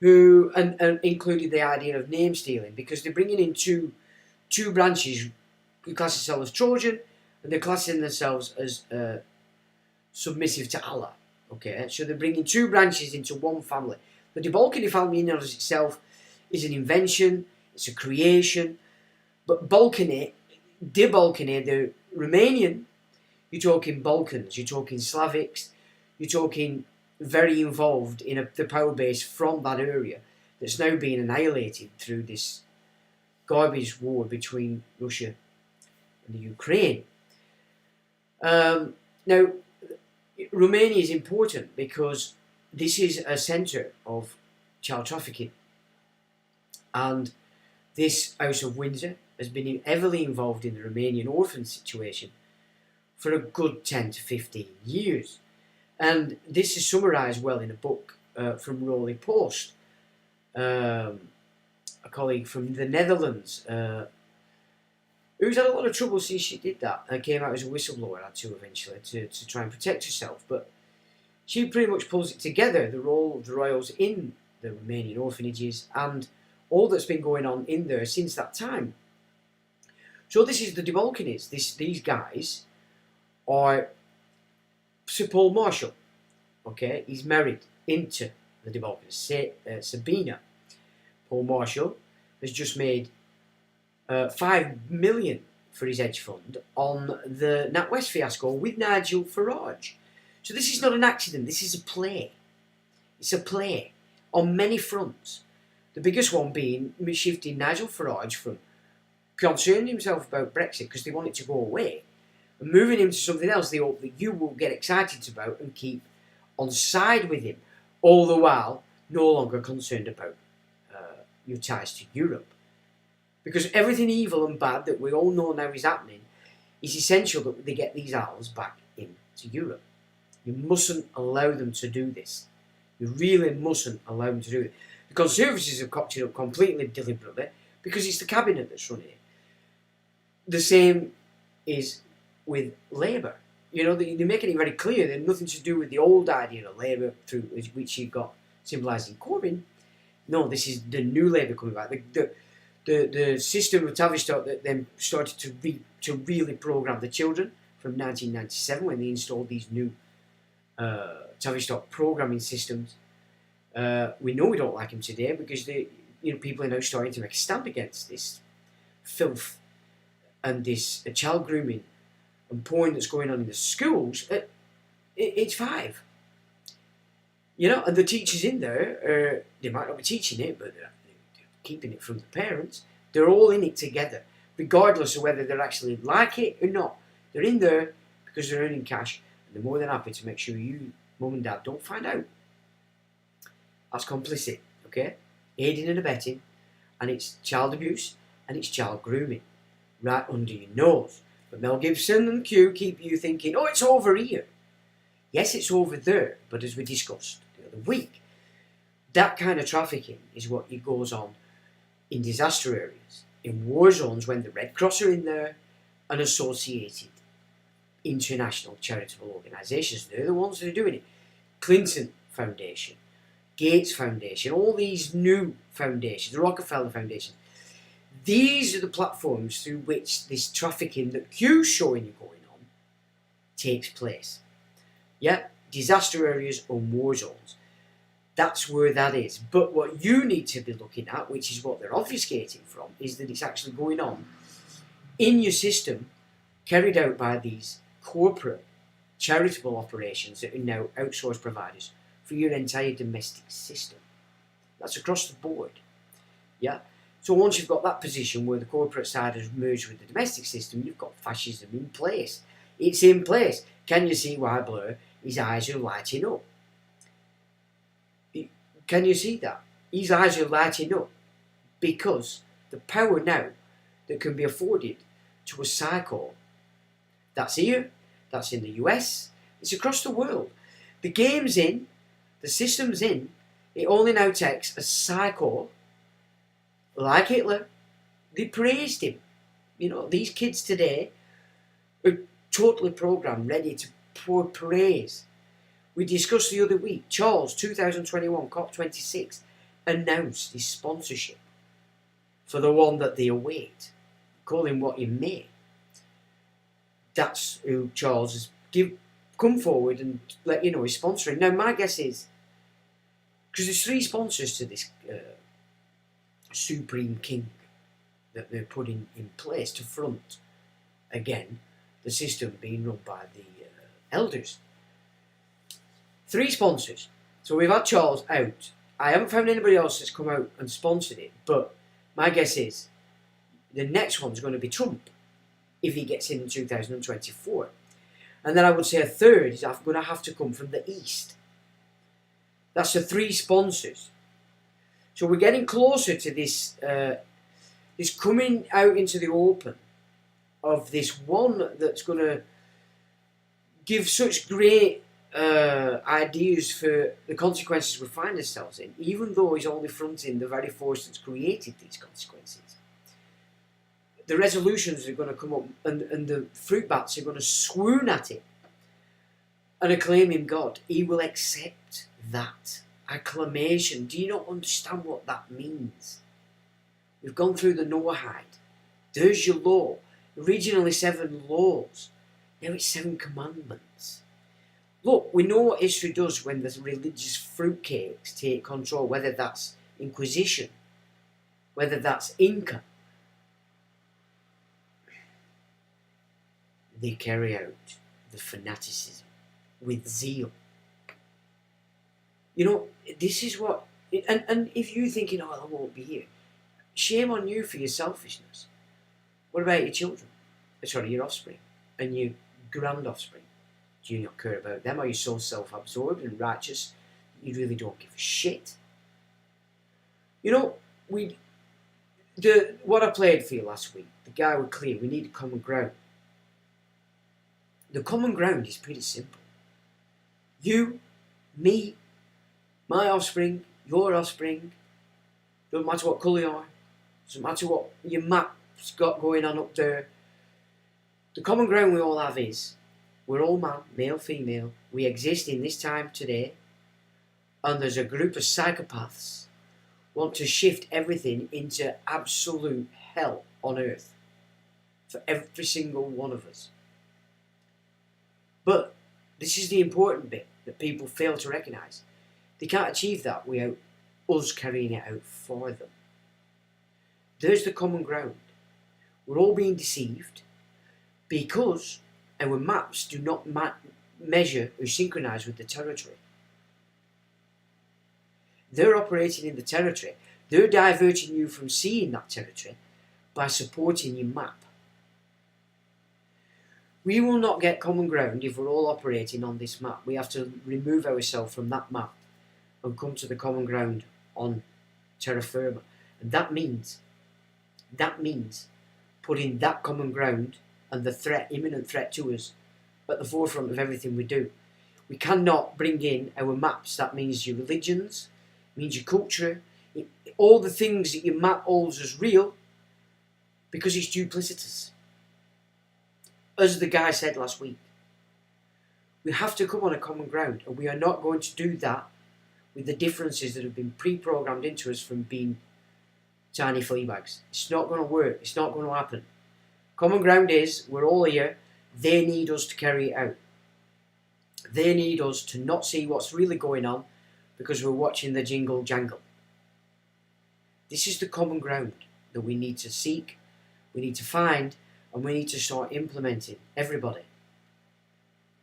who and included the idea of name stealing, because they're bringing in two branches who class themselves as Trojan, and they're classing themselves as submissive to Allah. Okay, so they're bringing two branches into one family. The Balkany family in and of itself is an invention, it's a creation, but Balkany, they're Romanian, you're talking Balkans, you're talking Slavics, you're talking very involved in the power base from that area that's now being annihilated through this garbage war between Russia and the Ukraine. Now, Romania is important because this is a centre of child trafficking, and this House of Windsor has been heavily involved in the Romanian orphan situation for a good 10 to 15 years. And this is summarised well in a book from Rolling Post, a colleague from the Netherlands, who's had a lot of trouble since she did that and came out as a whistleblower, had to eventually, to try and protect herself. But she pretty much pulls it together, the role of the royals in the Romanian orphanages, and all that's been going on in there since that time. So this is the debunking is. These guys are Sir Paul Marshall. Okay, he's married into the debunker, Sabina. Paul Marshall has just made 5 million for his hedge fund on the NatWest fiasco with Nigel Farage. So this is not an accident, this is a play. It's a play on many fronts. The biggest one being shifting Nigel Farage from concerning himself about Brexit because they want it to go away and moving him to something else they hope that you will get excited about and keep on side with him, all the while no longer concerned about your ties to Europe. Because everything evil and bad that we all know now is happening, it's essential that they get these owls back into Europe. You mustn't allow them to do this. You really mustn't allow them to do it. The Conservatives have cocked it up completely deliberately because it's the cabinet that's running it. The same is with Labour. You know, they're making it very clear that nothing to do with the old idea of Labour, through which you've got symbolising Corbyn. No, this is the new Labour coming back. The system of Tavistock that then started to really programme the children from 1997 when they installed these new Tavistock programming systems. We know we don't like them today because people are now starting to make a stand against this filth and this child grooming and porn that's going on in the schools at age 5. You know, and the teachers in there, they might not be teaching it, but they're keeping it from the parents. They're all in it together, regardless of whether they actually like it or not. They're in there because they're earning cash, and they're more than happy to make sure you, mum and dad, don't find out. That's complicit, okay? Aiding and abetting, and it's child abuse, and it's child grooming, right under your nose. But Mel Gibson and Q keep you thinking, oh, it's over here. Yes, it's over there, but as we discussed the other week, that kind of trafficking is what goes on in disaster areas, in war zones when the Red Cross are in there, and associated international charitable organisations. They're the ones that are doing it. Clinton Foundation, Gates Foundation, all these new foundations, the Rockefeller Foundation. These are the platforms through which this trafficking that Q's showing you going on takes place. Yeah, disaster areas or war zones. That's where that is. But what you need to be looking at, which is what they're obfuscating from, is that it's actually going on in your system, carried out by these corporate charitable operations that are now outsourced providers for your entire domestic system. That's across the board. Yeah. So once you've got that position where the corporate side has merged with the domestic system, you've got fascism in place. It's in place. Can you see why, Blair, his eyes are lighting up? Can you see that? His eyes are lighting up because the power now that can be afforded to a psycho, that's here, that's in the US, it's across the world. The game's in, the system's in, it only now takes a psycho like Hitler. They praised him. You know, these kids today are totally programmed, ready to pour praise. We discussed the other week, Charles, 2021, COP26, announced his sponsorship for the one that they await. Call him what you may. That's who Charles has come forward and let you know he's sponsoring. Now, my guess is, because there's 3 sponsors to this Supreme King that they're putting in place to front, again, the system being run by the elders. 3 sponsors. So we've had Charles out. I haven't found anybody else that's come out and sponsored it, but my guess is the next one's going to be Trump if he gets in 2024. And then I would say a third is going to have to come from the East. That's the 3 sponsors. So we're getting closer to this this coming out into the open of this one that's going to give such great ideas for the consequences we find ourselves in, even though he's only fronting the very force that's created these consequences. The resolutions are going to come up and the fruit bats are going to swoon at it and acclaim him God. He will accept that acclamation. Do you not understand what that means? We've gone through the Noahide. There's your law. Originally 7 laws. Now it's 7 commandments. Look, we know what history does when the religious fruitcakes take control, whether that's Inquisition, whether that's Inca. They carry out the fanaticism with zeal. You know, this is what... And if you're thinking, oh, I won't be here, shame on you for your selfishness. What about your children? Sorry, your offspring and your grand offspring. Do you not care about them? Are you so self-absorbed and righteous you really don't give a shit? You know, what I played for you last week, the guy was clear, we need a common ground. The common ground is pretty simple. You, me, my offspring, your offspring, doesn't matter what colour you are, doesn't matter what your map's got going on up there. The common ground we all have is, we're all man, male, female, we exist in this time today, and there's a group of psychopaths want to shift everything into absolute hell on earth for every single one of us. But this is the important bit that people fail to recognise. They can't achieve that without us carrying it out for them. There's the common ground. We're all being deceived because our maps do not measure or synchronise with the territory. They're operating in the territory. They're diverting you from seeing that territory by supporting your map. We will not get common ground if we're all operating on this map. We have to remove ourselves from that map and come to the common ground on terra firma. And that means putting that common ground and the threat, imminent threat to us, at the forefront of everything we do. We cannot bring in our maps. That means your religions, means your culture, all the things that your map holds as real, because it's duplicitous. As the guy said last week, we have to come on a common ground, and we are not going to do that with the differences that have been pre-programmed into us from being tiny flea bags. It's not going to work. It's not going to happen. Common ground is, we're all here. They need us to carry it out. They need us to not see what's really going on because we're watching the jingle jangle. This is the common ground that we need to seek, we need to find, and we need to start implementing, everybody.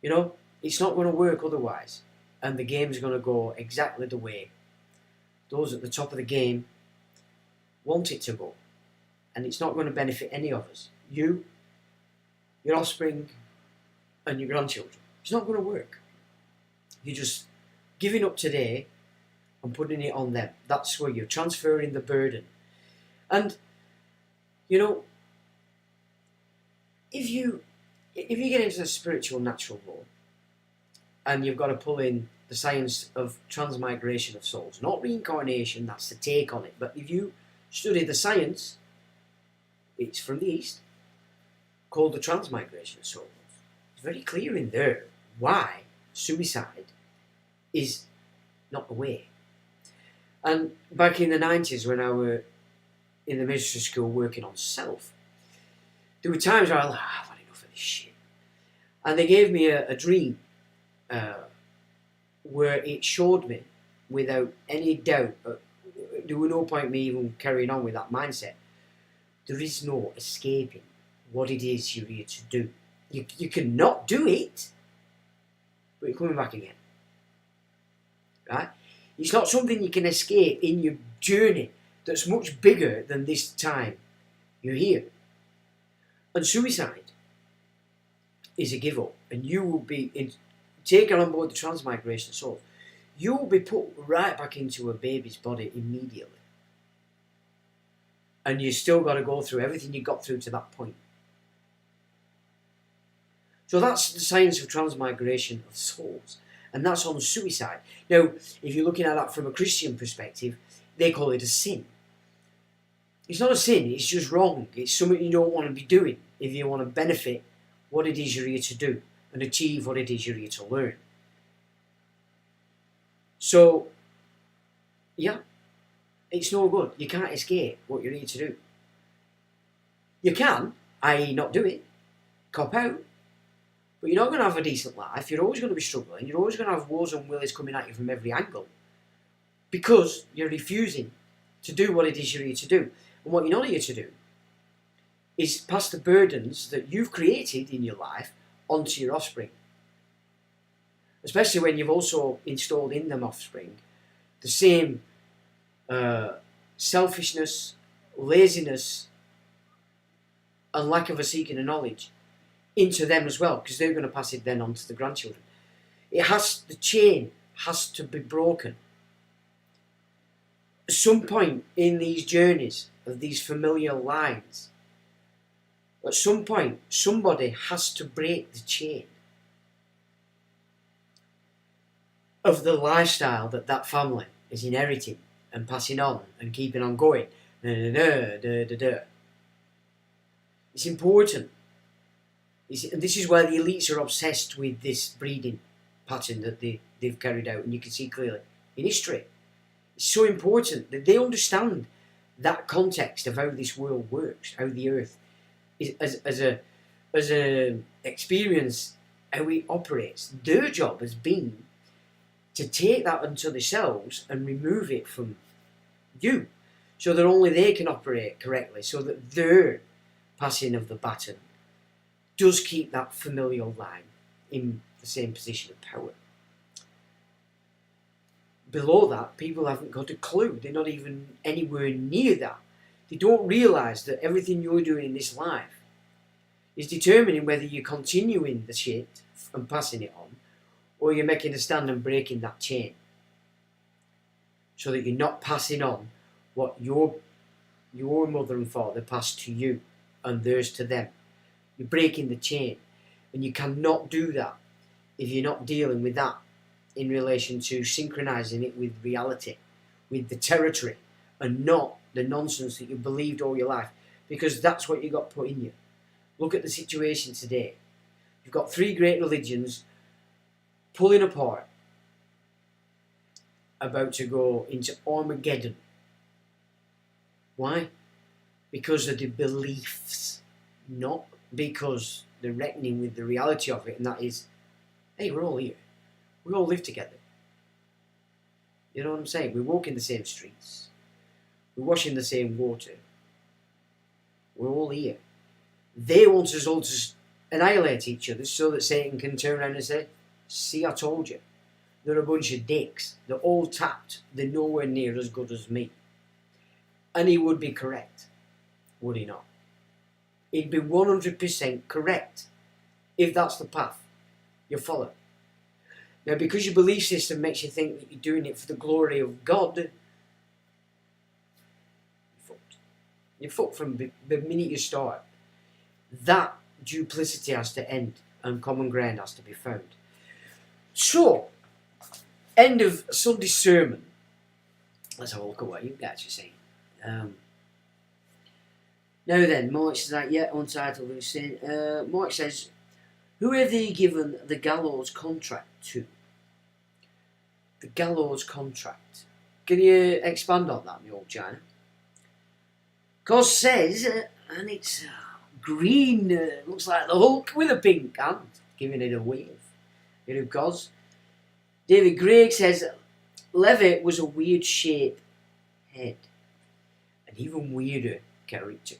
You know, it's not going to work otherwise, and the game's going to go exactly the way those at the top of the game want it to go, and it's not going to benefit any of us. You, your offspring, and your grandchildren. It's not going to work. You're just giving up today and putting it on them. That's where you're transferring the burden. And, you know, if you get into the spiritual natural law and you've got to pull in the science of transmigration of souls, not reincarnation, that's the take on it, but if you study the science, it's from the East, called the Transmigration of Souls. It's very clear in there why suicide is not the way. And back in the 90s when I were in the ministry school working on self, there were times where I was like, I've had enough of this shit. And they gave me a dream where it showed me without any doubt, there was no point me even carrying on with that mindset. There is no escaping what it is you're here to do. You cannot do it, but you're coming back again. Right? It's not something you can escape in your journey that's much bigger than this time you're here. And suicide is a give up, and you will be taken on board the Transmigration of Souls. You will be put right back into a baby's body immediately. And you still got to go through everything you got through to that point. So that's the science of transmigration of souls. And that's on suicide. Now, if you're looking at that from a Christian perspective, they call it a sin. It's not a sin, it's just wrong. It's something you don't want to be doing if you want to benefit what it is you're here to do and achieve what it is you're here to learn. So, Yeah, it's no good. You can't escape what you're here to do. You can, i.e. not do it, cop out, but you're not going to have a decent life. You're always going to be struggling. You're always going to have woes and willies coming at you from every angle because you're refusing to do what it is you're here to do. And what you're not here to do is pass the burdens that you've created in your life onto your offspring. Especially when you've also installed in them offspring the same selfishness, laziness, and lack of a seeking of knowledge into them as well, because they're going to pass it then on to the grandchildren. The chain has to be broken. At some point in these journeys of these familial lines, at some point, somebody has to break the chain of the lifestyle that family is inheriting and passing on and keeping on going. It's important. And this is where the elites are obsessed with this breeding pattern that they've carried out, and you can see clearly in history. It's so important that they understand that context of how this world works, how the earth is as a experience, how it operates. Their job has been to take that unto themselves and remove it from you, so that only they can operate correctly, so that their passing of the baton does keep that familial line in the same position of power. Below that, people haven't got a clue. They're not even anywhere near that. They don't realise that everything you're doing in this life is determining whether you're continuing the shit and passing it on, or you're making a stand and breaking that chain, so that you're not passing on what your mother and father passed to you and theirs to them. You're breaking the chain, and you cannot do that if you're not dealing with that in relation to synchronizing it with reality, with the territory, and not the nonsense that you believed all your life, because that's what you got put in you. Look at the situation today. You've got three great religions pulling apart, about to go into Armageddon. Why? Because of the beliefs, not because they're reckoning with the reality of it, and that is, hey, we're all here. We all live together. You know what I'm saying? We walk in the same streets. We wash in the same water. We're all here. They want us all to annihilate each other so that Satan can turn around and say, see, I told you. They're a bunch of dicks. They're all tapped. They're nowhere near as good as me. And he would be correct, would he not? He'd be 100% correct if that's the path you follow. Now, because your belief system makes you think that you're doing it for the glory of God, you're fucked. You're fucked from the minute you start. That duplicity has to end and common ground has to be found. So, end of Sunday's sermon. Let's have a look at what you guys are saying. Now then, Mark says that, yeah, untitled Lucy. Mark says, who have they given the Gallows Contract to? The Gallows Contract. Can you expand on that, my old China? Cause says, and it's green, looks like the Hulk with a pink hand, giving it a wave. You know, cause David Gregg says, Levitt was a weird shaped head, an even weirder character.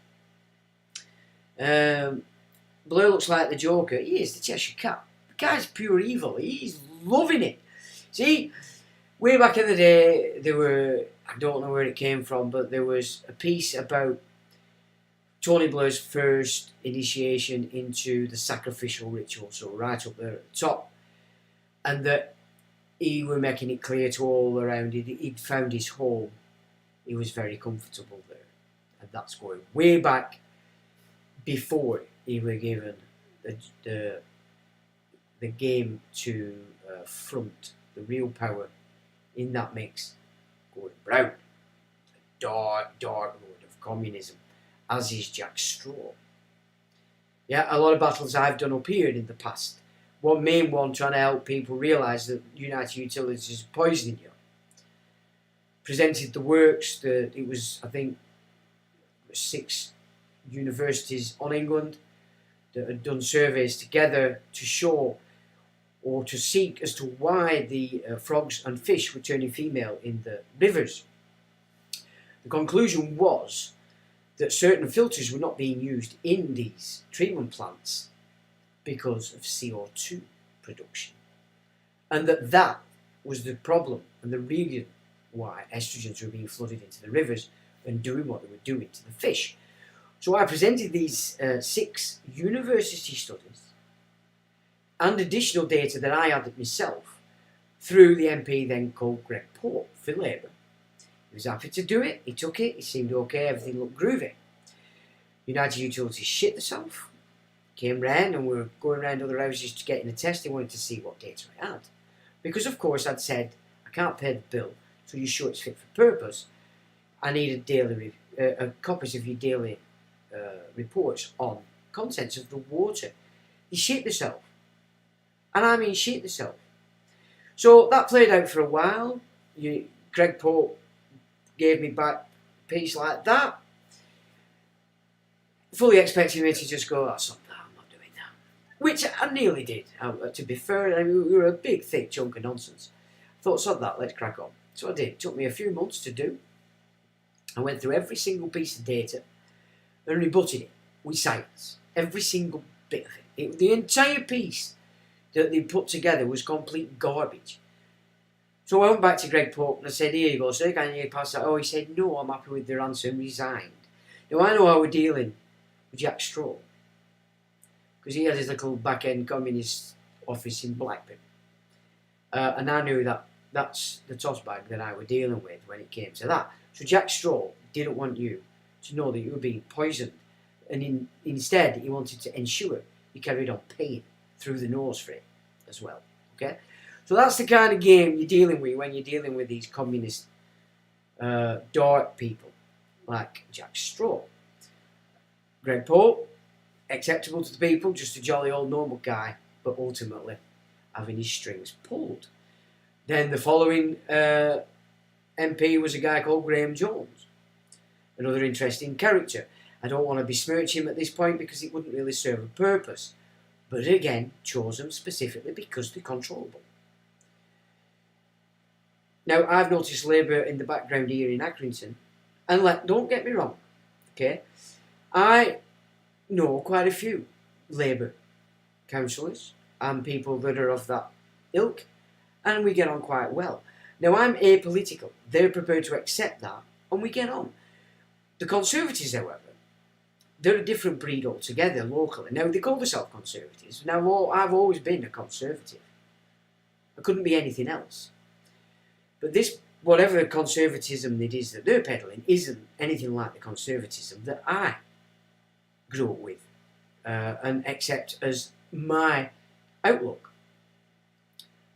Blair looks like the Joker. He is the Cheshire Cat. The guy's pure evil. He's loving it. See, way back in the day, there were, I don't know where it came from, but there was a piece about Tony Blair's first initiation into the sacrificial ritual, so right up there at the top, and that he were making it clear to all around it, he'd found his home. He was very comfortable there, and that's going way back before he were given the game to front the real power in that mix, going brown, a dark lord of communism, as is Jack Straw. Yeah, a lot of battles I've done up here in the past. One main one trying to help people realise that United Utilities is poisoning you. presented the works that it was, I think, 6 universities on England that had done surveys together to show or to seek as to why the frogs and fish were turning female in the rivers. The conclusion was that certain filters were not being used in these treatment plants because of CO2 production, and that was the problem and the reason why estrogens were being flooded into the rivers and doing what they were doing to the fish. So I presented these 6 university studies and additional data that I had myself through the MP then called Greg Port for Labour. He was happy to do it, he took it, it seemed okay, everything looked groovy. United Utilities shit themselves, came round and we were going around other houses to get in a test. They wanted to see what data I had. Because of course I'd said, I can't pay the bill till you show it's fit for purpose. I needed daily copies of your daily reports on contents of the water. They shit themselves. And I mean shit themselves. So that played out for a while. Greg Port gave me back a piece like that. Fully expecting me to just go, I'm not doing that. Which I nearly did, to be fair. I mean, we were a big, thick chunk of nonsense. I thought, sod that, let's crack on. So I did. It took me a few months to do. I went through every single piece of data and rebutted it with science. Every single bit of it. The entire piece that they put together was complete garbage. So I went back to Greg Port and I said, here you go, sir, can you pass that? Oh, he said, no, I'm happy with their answer and resigned. Now I know how we're dealing with Jack Straw, because he had his little back-end communist office in Blackburn. And I knew that that's the toss bag that I were dealing with when it came to that. So Jack Straw didn't want you to know that you were being poisoned, and instead he wanted to ensure you carried on paying through the nose for it as well. Okay, so that's the kind of game you're dealing with when you're dealing with these communist dark people like Jack Straw. Greg Port, acceptable to the people, just a jolly old normal guy, but ultimately having his strings pulled. Then the following MP was a guy called Graham Jones, another interesting character. I don't want to besmirch him at this point because it wouldn't really serve a purpose, but again, chose them specifically because they're controllable. Now, I've noticed Labour in the background here in Accrington, and don't get me wrong, okay? I know quite a few Labour councillors and people that are of that ilk, and we get on quite well. Now, I'm apolitical. They're prepared to accept that, and we get on. The Conservatives, however, they're a different breed altogether locally. Now, they call themselves Conservatives. Now, I've always been a Conservative. I couldn't be anything else. But this, whatever conservatism it is that they're peddling, isn't anything like the conservatism that I grew up with and accept as my outlook.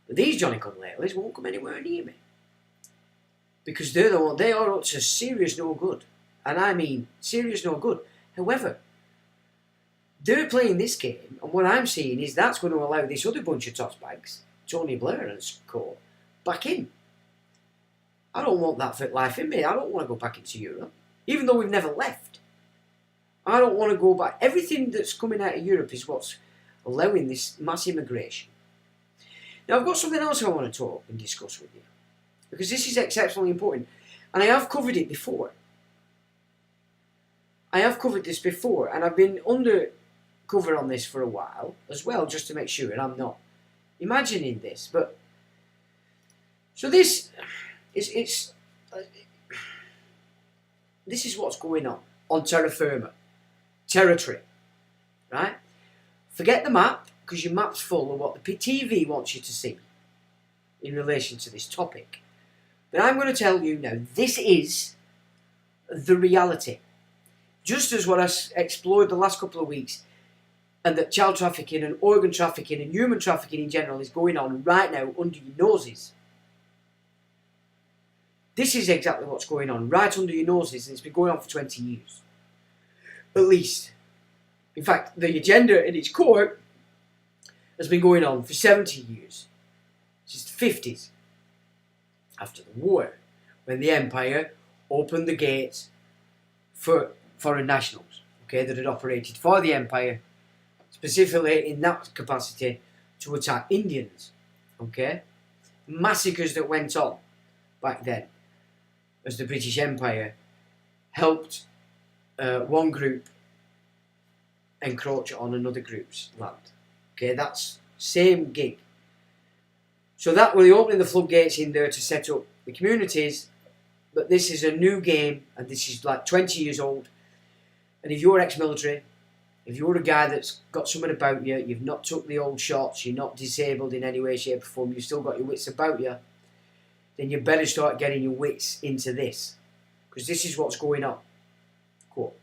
But these Johnny-come-latelys won't come anywhere near me, because they are up to serious no good, and I mean serious no good. However, they're playing this game, and what I'm seeing is that's going to allow this other bunch of tossbags, Tony Blair and co, back in. I don't want that fit life in me. I don't want to go back into Europe, even though we've never left. I don't want to go back. Everything that's coming out of Europe is what's allowing this mass immigration. Now, I've got something else I want to talk and discuss with you, because this is exceptionally important, and I have covered it before. I have covered this before, and I've been undercover on this for a while as well, just to make sure I'm not imagining this. But so this is what's going on terra firma territory, right? Forget the map, because your map's full of what the TV wants you to see in relation to this topic. But I'm going to tell you now, this is the reality. Just as what I explored the last couple of weeks, and that child trafficking and organ trafficking and human trafficking in general is going on right now under your noses. This is exactly what's going on right under your noses, and it's been going on for 20 years. At least. In fact, the agenda in its core has been going on for 70 years. Since the 50s. After the war. when the Empire opened the gates for foreign nationals, okay, that had operated for the Empire, specifically in that capacity to attack Indians, okay? Massacres that went on back then as the British Empire helped one group encroach on another group's land. Okay, that's same gig. So that will be opening the floodgates in there to set up the communities, but this is a new game, and this is like 20 years old. And if you're ex-military, if you're a guy that's got something about you, you've not took the old shots, you're not disabled in any way, shape or form, you've still got your wits about you, then you better start getting your wits into this, because this is what's going on. Quote,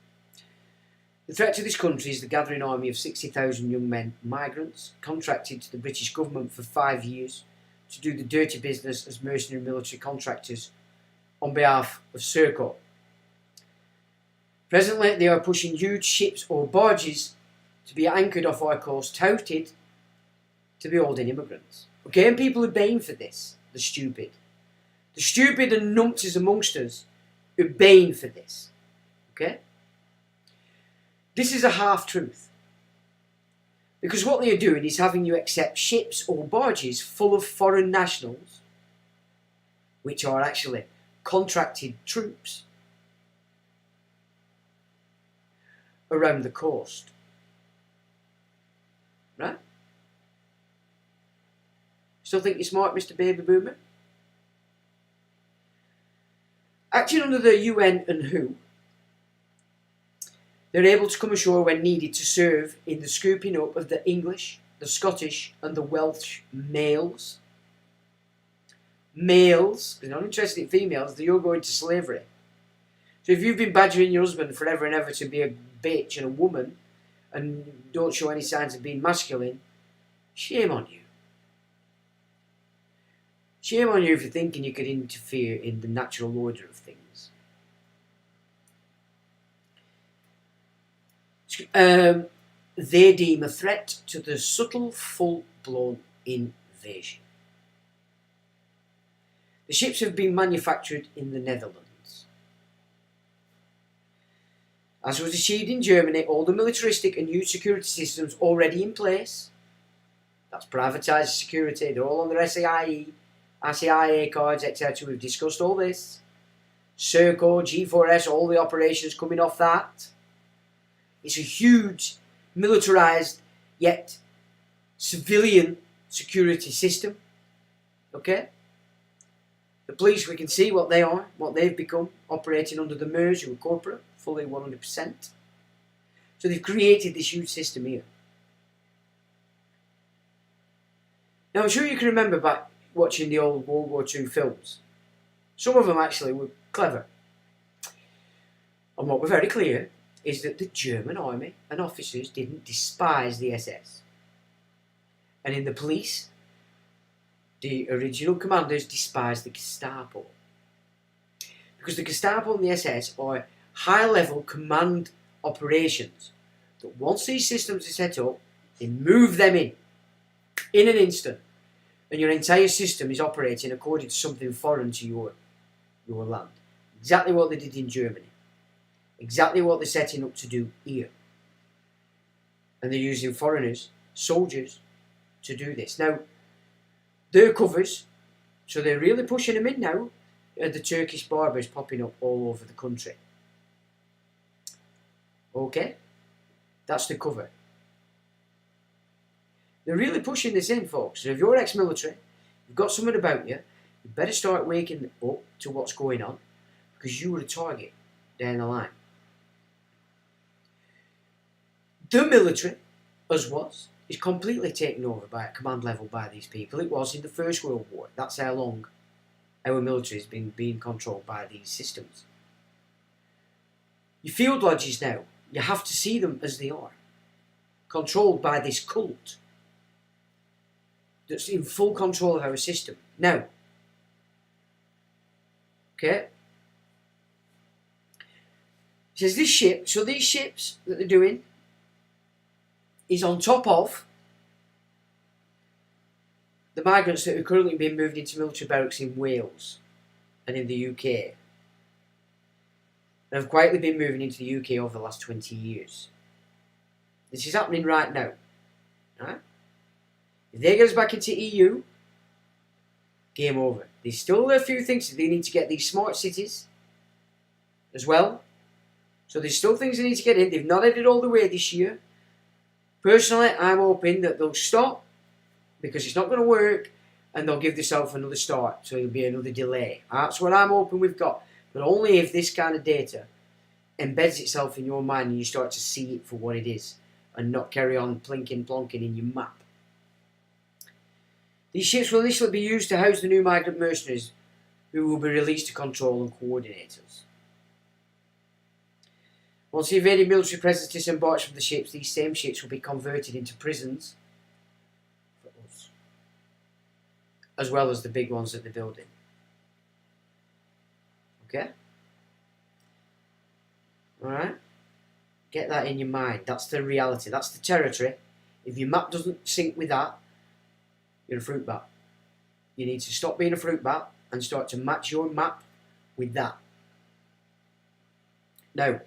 the threat to this country is the gathering army of 60,000 young men, migrants, contracted to the British government for 5 years to do the dirty business as mercenary military contractors on behalf of Serco. Presently, they are pushing huge ships or barges to be anchored off our coast, touted to be holding immigrants. Okay, and people are baying for this, the stupid. The stupid and numpties amongst us are baying for this. Okay? This is a half-truth. Because what they are doing is having you accept ships or barges full of foreign nationals, which are actually contracted troops, around the coast. Right? Still think you're smart, Mr. Baby Boomer? Acting under the UN and WHO, they're able to come ashore when needed to serve in the scooping up of the English, the Scottish and the Welsh males. Males, they're not interested in females, they're all going to slavery. So if you've been badgering your husband forever and ever to be a bitch and a woman and don't show any signs of being masculine, shame on you. Shame on you if you're thinking you could interfere in the natural order of things. They deem a threat to the subtle, full-blown invasion. The ships have been manufactured in the Netherlands. As was achieved in Germany, all the militaristic and huge security systems already in place. That's privatised security. They're all on their SAIA cards, etc. We've discussed all this. Serco, G4S, all the operations coming off that. It's a huge, militarised, yet civilian security system. Okay? The police, we can see what they are, what they've become, operating under the MERS, who are corporate, fully 100%. So they've created this huge system here. Now I'm sure you can remember back watching the old World War II films. Some of them actually were clever. And what we're very clear is that the German army and officers didn't despise the SS. And in the police, the original commanders despised the Gestapo. Because the Gestapo and the SS are high-level command operations that once these systems are set up, they move them in an instant. And your entire system is operating according to something foreign to your land. Exactly what they did in Germany. Exactly what they're setting up to do here. And they're using foreigners, soldiers, to do this. Now, their covers, so they're really pushing them in now, are the Turkish barbers popping up all over the country. Okay? That's the cover. They're really pushing this in, folks. So if you're ex-military, you've got something about you, you better start waking up to what's going on, because you were a target down the line. The military, as was, is completely taken over by a command level by these people. It was in the First World War. That's how long our military has been being controlled by these systems. Your field lodges now, you have to see them as they are. Controlled by this cult that's in full control of our system. Now, okay, it says this ship, so these ships that they're doing is on top of the migrants that are currently being moved into military barracks in Wales and in the UK and have quietly been moving into the UK over the last 20 years. This is happening right now. Right? If they get us back into EU, game over. There's still a few things. They need to get these smart cities as well. So there's still things they need to get in. They've not headed all the way this year. Personally, I'm hoping that they'll stop because it's not going to work and they'll give themselves another start. So it'll be another delay. That's what I'm hoping we've got. But only if this kind of data embeds itself in your mind and you start to see it for what it is and not carry on plinking plonking in your map. These ships will initially be used to house the new migrant mercenaries who will be released to control and coordinate us. Once the invading military presence disembarks from the ships, these same ships will be converted into prisons for us, as well as the big ones that they're building. Okay? Alright? Get that in your mind. That's the reality. That's the territory. If your map doesn't sync with that, you're a fruit bat. You need to stop being a fruit bat and start to match your map with that. Now,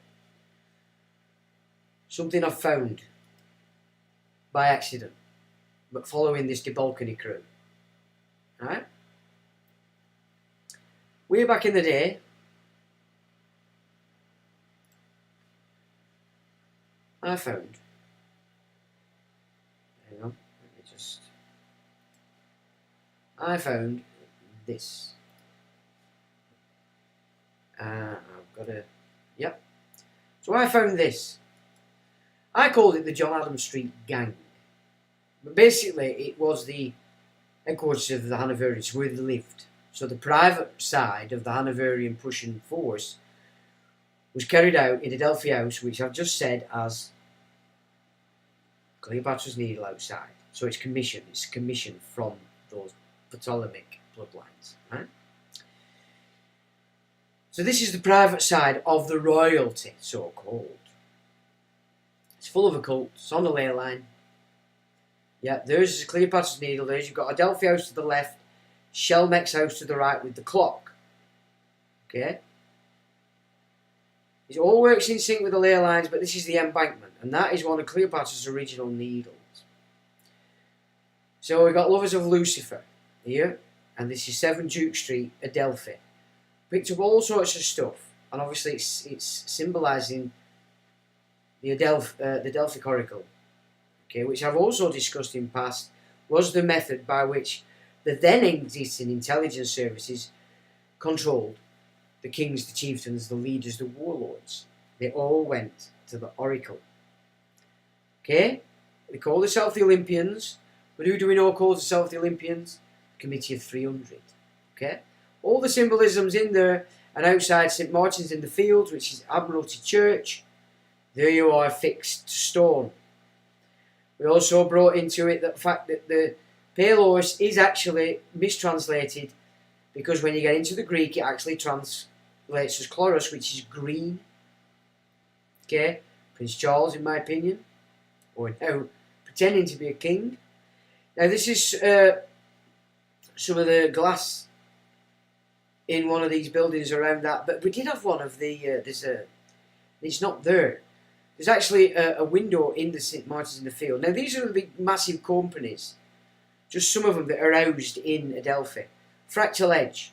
something I've found by accident, but following this debulking crew. Alright? Way back in the day, I found, hang on, let me just, I found this. I've got a, yep. So I found this. I called it the John Adams Street Gang. But basically it was the headquarters of the Hanoverians where they lived. So the private side of the Hanoverian Prussian force was carried out in Adelphi House, which I've just said as Cleopatra's Needle outside. So it's commissioned from those Ptolemaic bloodlines. Right? So this is the private side of the royalty, so-called. It's full of occult. It's on the ley line. Yeah, there's Cleopatra's Needle. There's, you've got Adelphi House to the left, Shelmec's house to the right with the clock. Okay? It all works in sync with the ley lines, but this is the embankment, and that is one of Cleopatra's original needles. So we've got Lovers of Lucifer here, and this is 7 Duke Street, Adelphi. Picked up all sorts of stuff, and obviously it's symbolising the Delphic Oracle, okay, which I've also discussed in past, was the method by which the then existing intelligence services controlled the kings, the chieftains, the leaders, the warlords. They all went to the Oracle. Okay? They call themselves the Olympians, but who do we know calls themselves the Olympians? Committee of 300. Okay? All the symbolisms in there, and outside St. Martin's in the Fields, which is Admiralty Church, there you are, fixed to stone. We also brought into it the fact that the pale horse is actually mistranslated, because when you get into the Greek, it actually translates as chloros, which is green. Okay? Prince Charles, in my opinion, or now pretending to be a king. Now this is some of the glass in one of these buildings around that, but we did have one of the, it's not there. There's actually a window in the St. Martin's in the Field. Now these are the big massive companies, just some of them that are housed in Adelphi. Fractal Edge,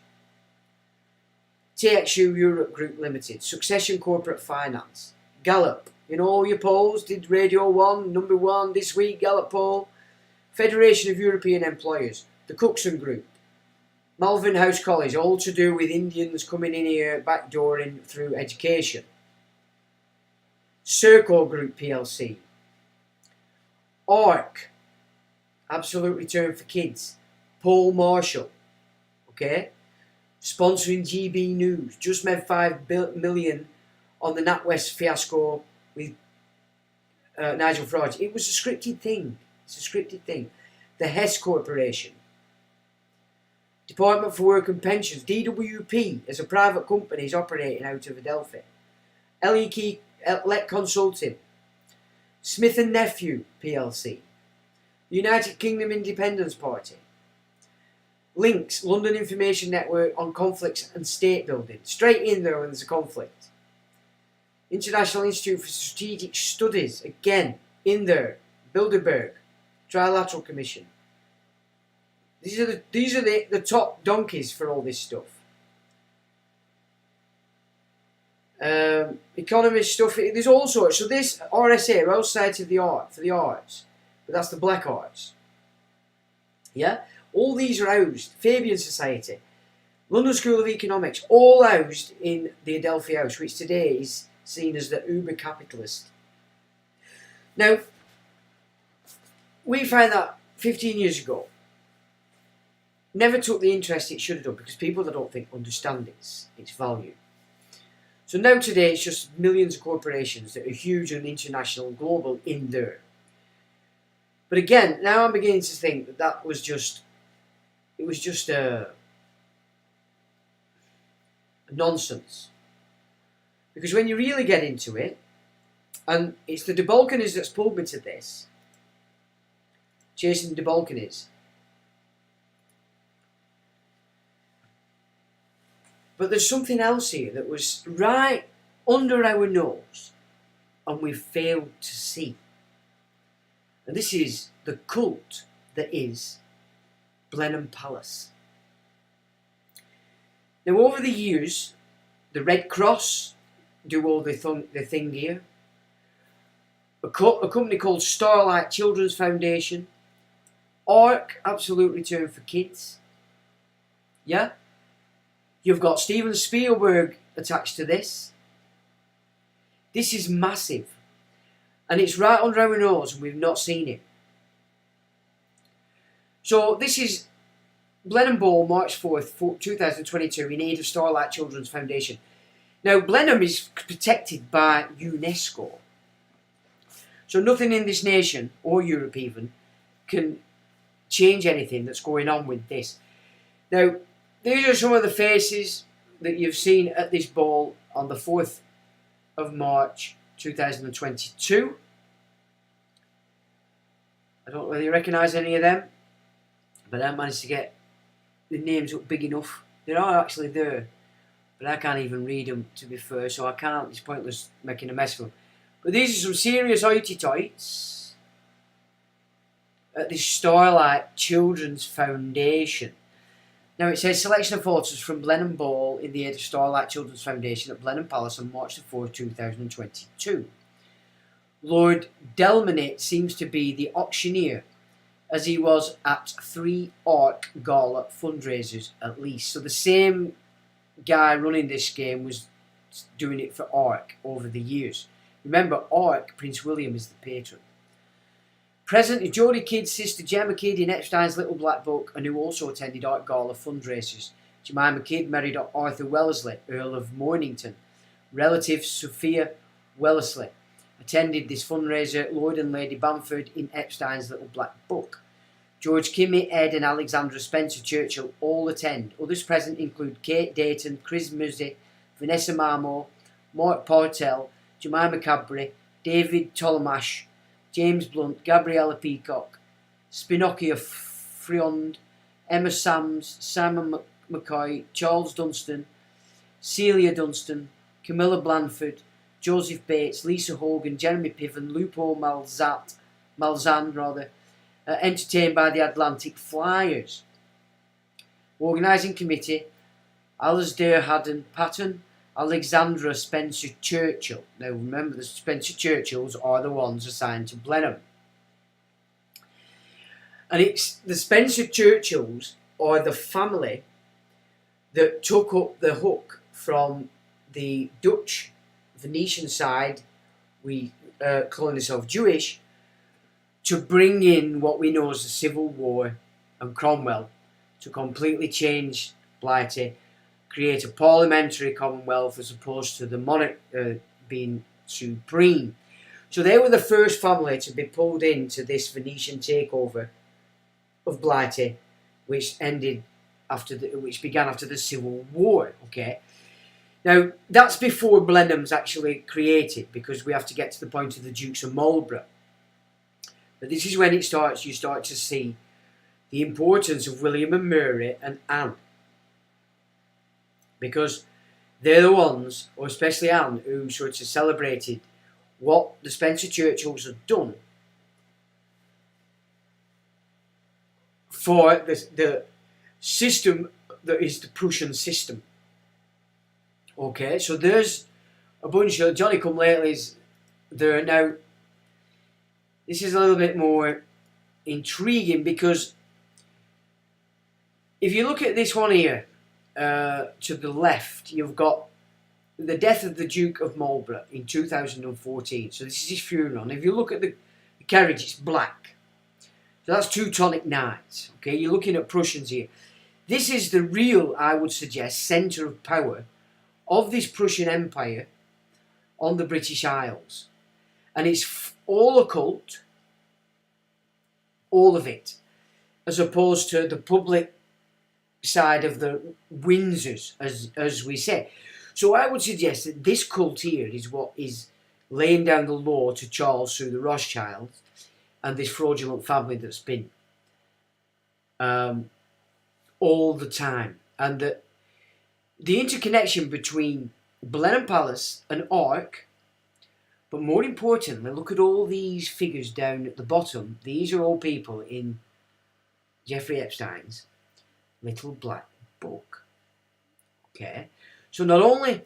TXU Europe Group Limited, Succession Corporate Finance, Gallup, you know all your polls, did Radio 1, number 1 this week, Gallup poll, Federation of European Employers, the Cookson Group, Malvern House College, all to do with Indians coming in here, backdooring through education. Serco Group PLC, ARC, Absolute Return for Kids, Paul Marshall, okay, sponsoring GB News, just made $5 million on the NatWest fiasco with Nigel Farage. It was a scripted thing. It's a scripted thing. The Hess Corporation, Department for Work and Pensions, DWP, as a private company, is operating out of Adelphi. Let Consulting, Smith and Nephew PLC, United Kingdom Independence Party, Links, London Information Network on Conflicts and State Building. Straight in there when there's a conflict. International Institute for Strategic Studies, again, in there. Bilderberg, Trilateral Commission. These are the top donkeys for all this stuff. Economist stuff, there's all sorts. So this RSA, Royal Society of the Art, for the Arts, but that's the Black Arts. Yeah? All these are housed. Fabian Society, London School of Economics, all housed in the Adelphi House, which today is seen as the uber capitalist. Now, we found that 15 years ago never took the interest it should have done because people, I don't think, understand its value. So now today it's just millions of corporations that are huge and international and global in there. But again, now I'm beginning to think that was just, it was just a nonsense. Because when you really get into it, and it's the Debalkiners that's pulled me to this, chasing the Debalkiners. But there's something else here that was right under our nose and we failed to see. And this is the cult that is Blenheim Palace. Now over the years, the Red Cross do all the thing here. A company called Starlight Children's Foundation. ARC, Absolute Return for Kids. Yeah? You've got Steven Spielberg attached to this. This is massive. And it's right under our nose and we've not seen it. So this is Blenheim Ball, March 4th, 2022, in aid of Starlight Children's Foundation. Now, Blenheim is protected by UNESCO. So nothing in this nation, or Europe even, can change anything that's going on with this. Now, these are some of the faces that you've seen at this ball on the 4th of March 2022. I don't know whether you recognise any of them, but I managed to get the names up big enough. They are actually there, but I can't even read them, to be fair, so I can't, it's pointless making a mess of them. But these are some serious hoity-toits at the Starlight Children's Foundation. Now it says selection of photos from Blenheim Ball in the aid of Starlight Children's Foundation at Blenheim Palace on March the 4th, 2022. Lord Delmonte seems to be the auctioneer, as he was at 3 ARC Gala fundraisers at least. So the same guy running this game was doing it for ARC over the years. Remember, ARC, Prince William is the patron. Present is Jodie Kidd's sister Gemma Kidd in Epstein's Little Black Book, and who also attended ARC Gala fundraisers. Jemima Kidd married Arthur Wellesley, Earl of Mornington. Relative Sophia Wellesley attended this fundraiser. Lord and Lady Bamford in Epstein's Little Black Book. George Kimmy, Ed and Alexandra Spencer Churchill all attend. Others present include Kate Dayton, Chris Musi, Vanessa Marmore, Mark Portell, Jemima Cadbury, David Tolamash, James Blunt, Gabriella Peacock, Spinocchio Friond, Emma Sams, Simon McCoy, Charles Dunstan, Celia Dunstan, Camilla Blanford, Joseph Bates, Lisa Hogan, Jeremy Piven, Lupo Malzan, entertained by the Atlantic Flyers. Organising Committee, Alasdair Haddon Patton, Alexandra Spencer Churchill. Now remember, the Spencer Churchills are the ones assigned to Blenheim. And it's the Spencer Churchills are the family that took up the hook from the Dutch Venetian side, we calling ourselves Jewish, to bring in what we know as the Civil War and Cromwell to completely change Blighty, create a parliamentary commonwealth as opposed to the monarch being supreme. So they were the first family to be pulled into this Venetian takeover of Blighty, which began after the Civil War. Okay, now that's before Blenheim's actually created, because we have to get to the point of the Dukes of Marlborough. But this is when it starts. You start to see the importance of William and Mary and Anne, because they're the ones, or especially Anne, who sort of celebrated what the Spencer Churchills had done for the system that is the Prussian system. Okay, so there's a bunch of Johnny Come Latelys there. Now, this is a little bit more intriguing, because if you look at this one here, to the left, you've got the death of the Duke of Marlborough in 2014. So this is his funeral. And if you look at the carriage, it's black. So that's Teutonic Knights. Okay, you're looking at Prussians here. This is the real, I would suggest, centre of power of this Prussian Empire on the British Isles. And it's all occult, all of it, as opposed to the public side of the Windsors, as we say. So I would suggest that this cult here is what is laying down the law to Charles through the Rothschilds and this fraudulent family that's been all the time. And that the interconnection between Blenheim Palace and Ark, but more importantly, look at all these figures down at the bottom. These are all people in Jeffrey Epstein's little black book. Okay, so not only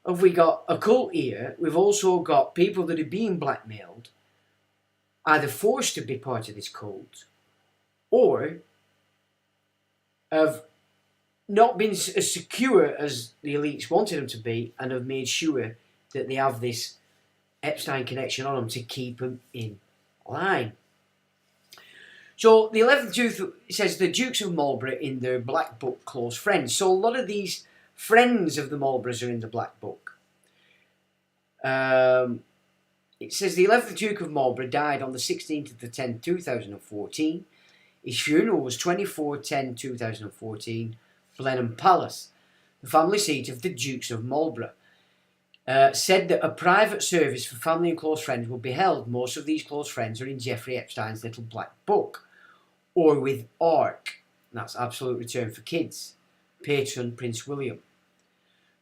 have we got a cult here, we've also got people that are being blackmailed, either forced to be part of this cult, or have not been as secure as the elites wanted them to be, and have made sure that they have this Epstein connection on them to keep them in line. So the 11th Duke says the Dukes of Marlborough in their Black Book close friends. So a lot of these friends of the Marlboroughs are in the Black Book. It says the 11th Duke of Marlborough died on the 16th of the 10th, 2014. His funeral was 24/10/2014, Blenheim Palace, the family seat of the Dukes of Marlborough. Said that a private service for family and close friends will be held. Most of these close friends are in Jeffrey Epstein's little black book, or with Ark. That's Absolute Return for Kids. Patron Prince William.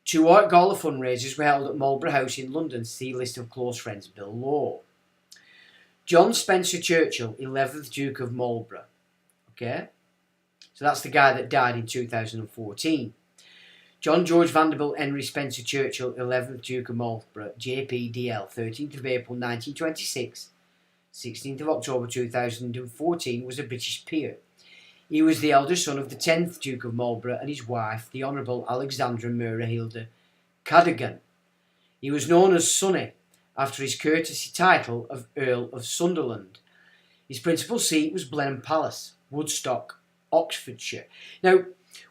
2 Ark Gala fundraisers were held at Marlborough House in London. See list of close friends below. John Spencer Churchill, 11th Duke of Marlborough. Okay, so that's the guy that died in 2014. John George Vanderbilt Henry Spencer Churchill, 11th Duke of Marlborough, JPDL, 13th of April 1926, 16th of October 2014, was a British peer. He was the elder son of the 10th Duke of Marlborough and his wife, the Honourable Alexandra Mura Hilda Cadogan. He was known as Sonny, after his courtesy title of Earl of Sunderland. His principal seat was Blenheim Palace, Woodstock, Oxfordshire. Now,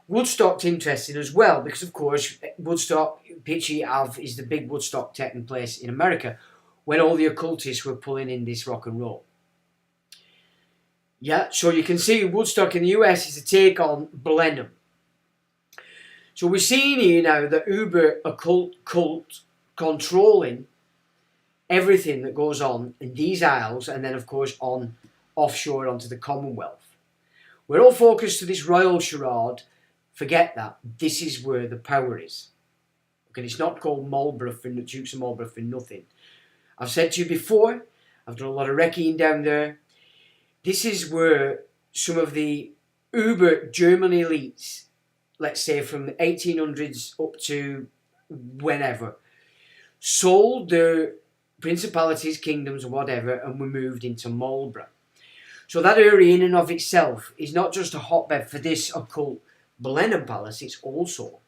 Woodstock's interesting as well, because of course Woodstock, picture you have, is the big Woodstock taking place in America when all the occultists were pulling in this rock and roll. Yeah, so you can see Woodstock in the US is a take on Blenheim. So we're seeing here now the uber occult cult controlling everything that goes on in these isles, and then of course on offshore onto the Commonwealth. We're all focused to this royal charade. Forget that. This is where the power is. Okay, it's not called Marlborough for Dukes of Marlborough for nothing. I've said to you before, I've done a lot of recceing down there. This is where some of the uber German elites, let's say from the 1800s up to whenever, sold their principalities, kingdoms, or whatever, and were moved into Marlborough. So that area in and of itself is not just a hotbed for this occult Blenheim Palace, it's also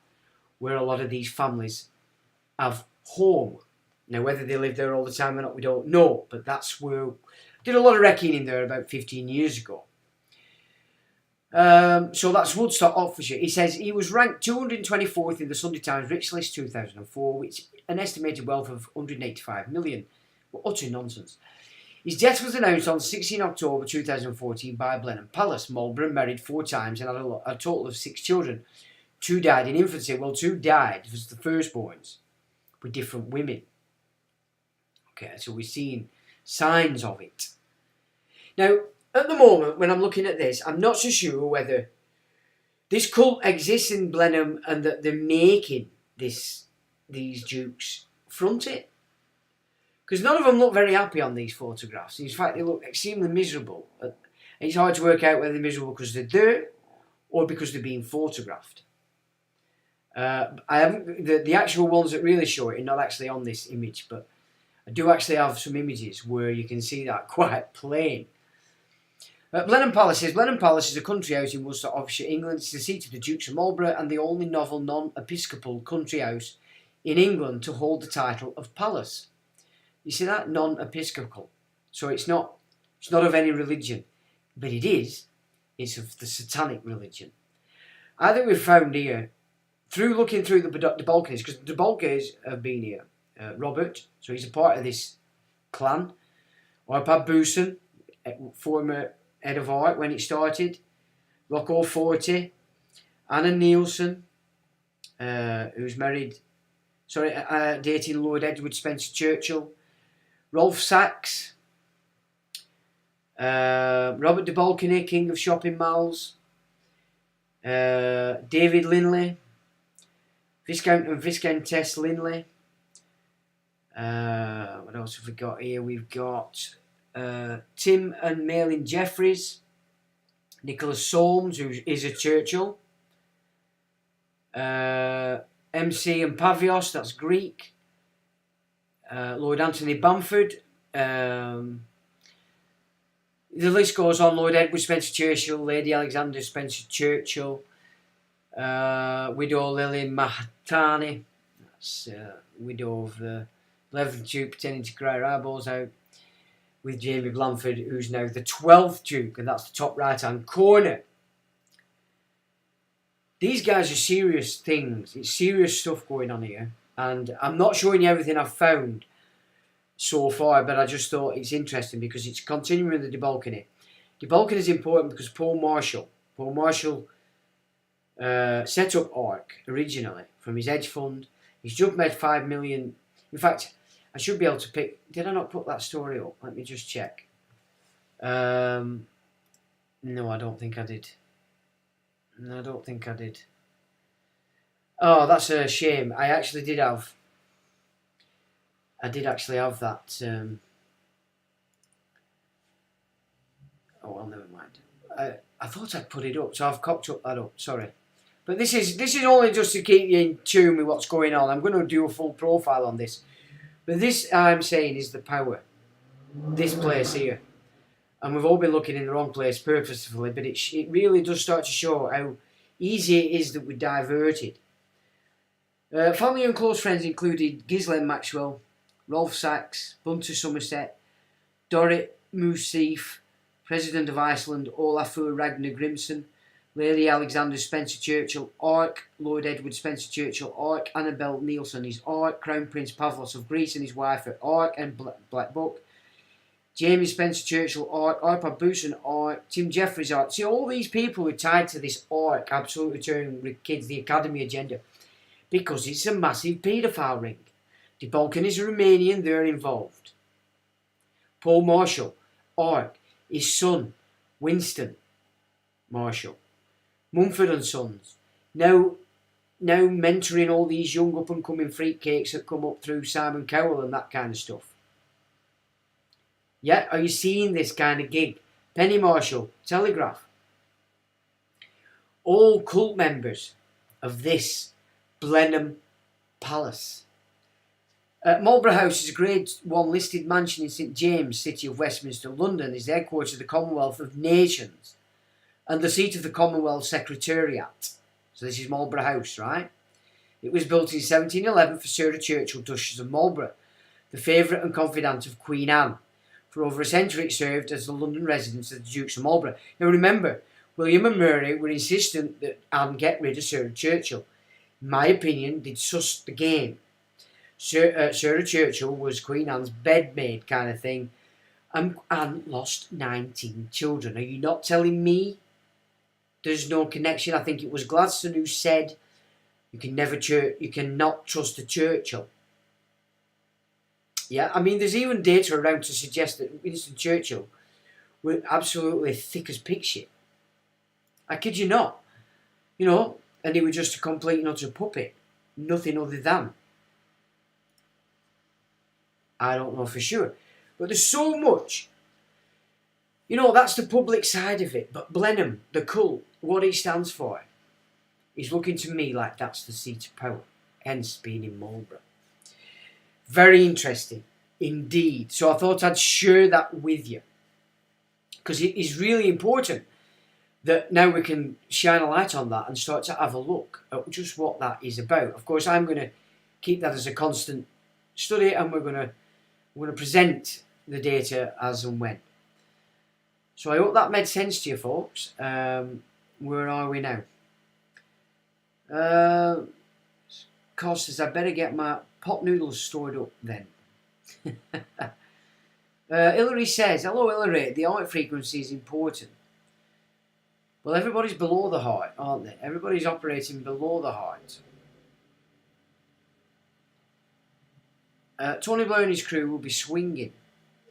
where a lot of these families have home. Now, whether they live there all the time or not, we don't know, but that's where I did a lot of recceing in there about 15 years ago. So that's Woodstock, Oxfordshire. He says he was ranked 224th in the Sunday Times Rich List 2004, which an estimated wealth of 185 million. Well, utter nonsense. His death was announced on 16 October 2014 by Blenheim Palace. Marlborough married 4 times and had a total of 6 children. 2 died in infancy. Well, 2 died as the firstborns with different women. Okay, so we're seeing signs of it. Now, at the moment, when I'm looking at this, I'm not so sure whether this cult exists in Blenheim and that they're making these dukes front it. Because none of them look very happy on these photographs. In fact, they look extremely miserable. It's hard to work out whether they're miserable because they're there or because they're being photographed. I haven't the actual ones that really show it are not actually on this image, but I do actually have some images where you can see that quite plain. Blenheim Palace is a country house in Worcester, Oxfordshire, England. It's the seat of the Dukes of Marlborough and the only novel non-episcopal country house in England to hold the title of palace. You see that? Non-episcopal. So it's not of any religion, but it is. It's of the satanic religion. I think we've found here, through looking through the Balkans, because the Balkans have been here. Robert, so he's a part of this clan. Arpad Booson, former head of art when it started. Rocco Forte, Anna Nielsen, who's dating Lord Edward Spencer Churchill. Rolf Sachs, Robert de Balcony, King of Shopping Malls. David Linley, Viscount and Viscountess Linley. What else have we got here? We've got Tim and Malin Jeffries, Nicholas Solmes, who is a Churchill, MC and Pavios, that's Greek, Lord Anthony Bamford, the list goes on. Lord Edward Spencer Churchill, Lady Alexander Spencer Churchill, widow Lily Mahatani, that's widow of the 11th Duke pretending to cry her eyeballs out, with Jamie Blanford, who's now the 12th Duke, and that's the top right hand corner. These guys are serious things. It's serious stuff going on here, and I'm not showing you everything I've found so far, but I just thought it's interesting because it's continuing with the De Balcony. De Balcony is important because Paul Marshall set up ARC originally from his hedge fund. He's just made 5 million. In fact, I should be able to pick. Did I not put that story up? Let me just check. No, I don't think I did. Oh, that's a shame. I did actually have that. Oh well, never mind. I thought I'd put it up, so I've cocked up that up. Sorry, but this is only just to keep you in tune with what's going on. I'm going to do a full profile on this, but this I'm saying is the power. This place here, and we've all been looking in the wrong place purposefully, but it really does start to show how easy it is that we're diverted. Family and close friends included Ghislaine Maxwell, Rolf Sachs, Bunter Somerset, Dorrit Mousseif, President of Iceland, Olafur Ragnar Grimson, Lady Alexander Spencer Churchill, Ark, Lord Edward Spencer Churchill, Ark, Annabel Nielsen, his Ark, Crown Prince Pavlos of Greece and his wife at Ark and Black Book, Jamie Spencer Churchill, Ark, Arpad Booson, Ark, Tim Jeffries, Ark. See, all these people are tied to this Ark, absolutely turning kids the academy agenda, because it's a massive paedophile ring. De Balcony is a Romanian, they're involved. Paul Marshall, Ark, his son, Winston Marshall, Mumford and Sons, now mentoring all these young up and coming freakcakes that come up through Simon Cowell and that kind of stuff. Yeah, are you seeing this kind of gig? Penny Marshall, Telegraph. All cult members of this Blenheim Palace. Marlborough House is a Grade 1 listed mansion in St James, City of Westminster, London. Is the headquarters of the Commonwealth of Nations and the seat of the Commonwealth Secretariat. So this is Marlborough House, right? It was built in 1711 for Sarah Churchill, Duchess of Marlborough, the favourite and confidant of Queen Anne. For over a century it served as the London residence of the Dukes of Marlborough. Now remember, William and Mary were insistent that Anne get rid of Sarah Churchill. In my opinion, they'd sussed the game. Sarah Churchill was Queen Anne's bedmaid kind of thing, and Anne lost 19 children. Are you not telling me there's no connection? I think it was Gladstone who said you cannot trust a Churchill. Yeah, I mean, there's even data around to suggest that Winston Churchill were absolutely thick as pig shit. I kid you not. You know, and he was just a complete and utter puppet. Nothing other than. I don't know for sure. But there's so much. You know, that's the public side of it. But Blenheim, the cult, what it stands for, is looking to me like that's the seat of power. Hence being in Marlborough. Very interesting indeed. So I thought I'd share that with you. Because it is really important that now we can shine a light on that and start to have a look at just what that is about. Of course, I'm going to keep that as a constant study, and we're going to present the data as and when. So I hope that made sense to you, folks. Where are we now? Carl says, I better get my pot noodles stored up then. Hillary says, hello Hillary, the heart frequency is important. Well, everybody's below the heart, aren't they? Everybody's operating below the heart. Tony Blair and his crew will be swinging.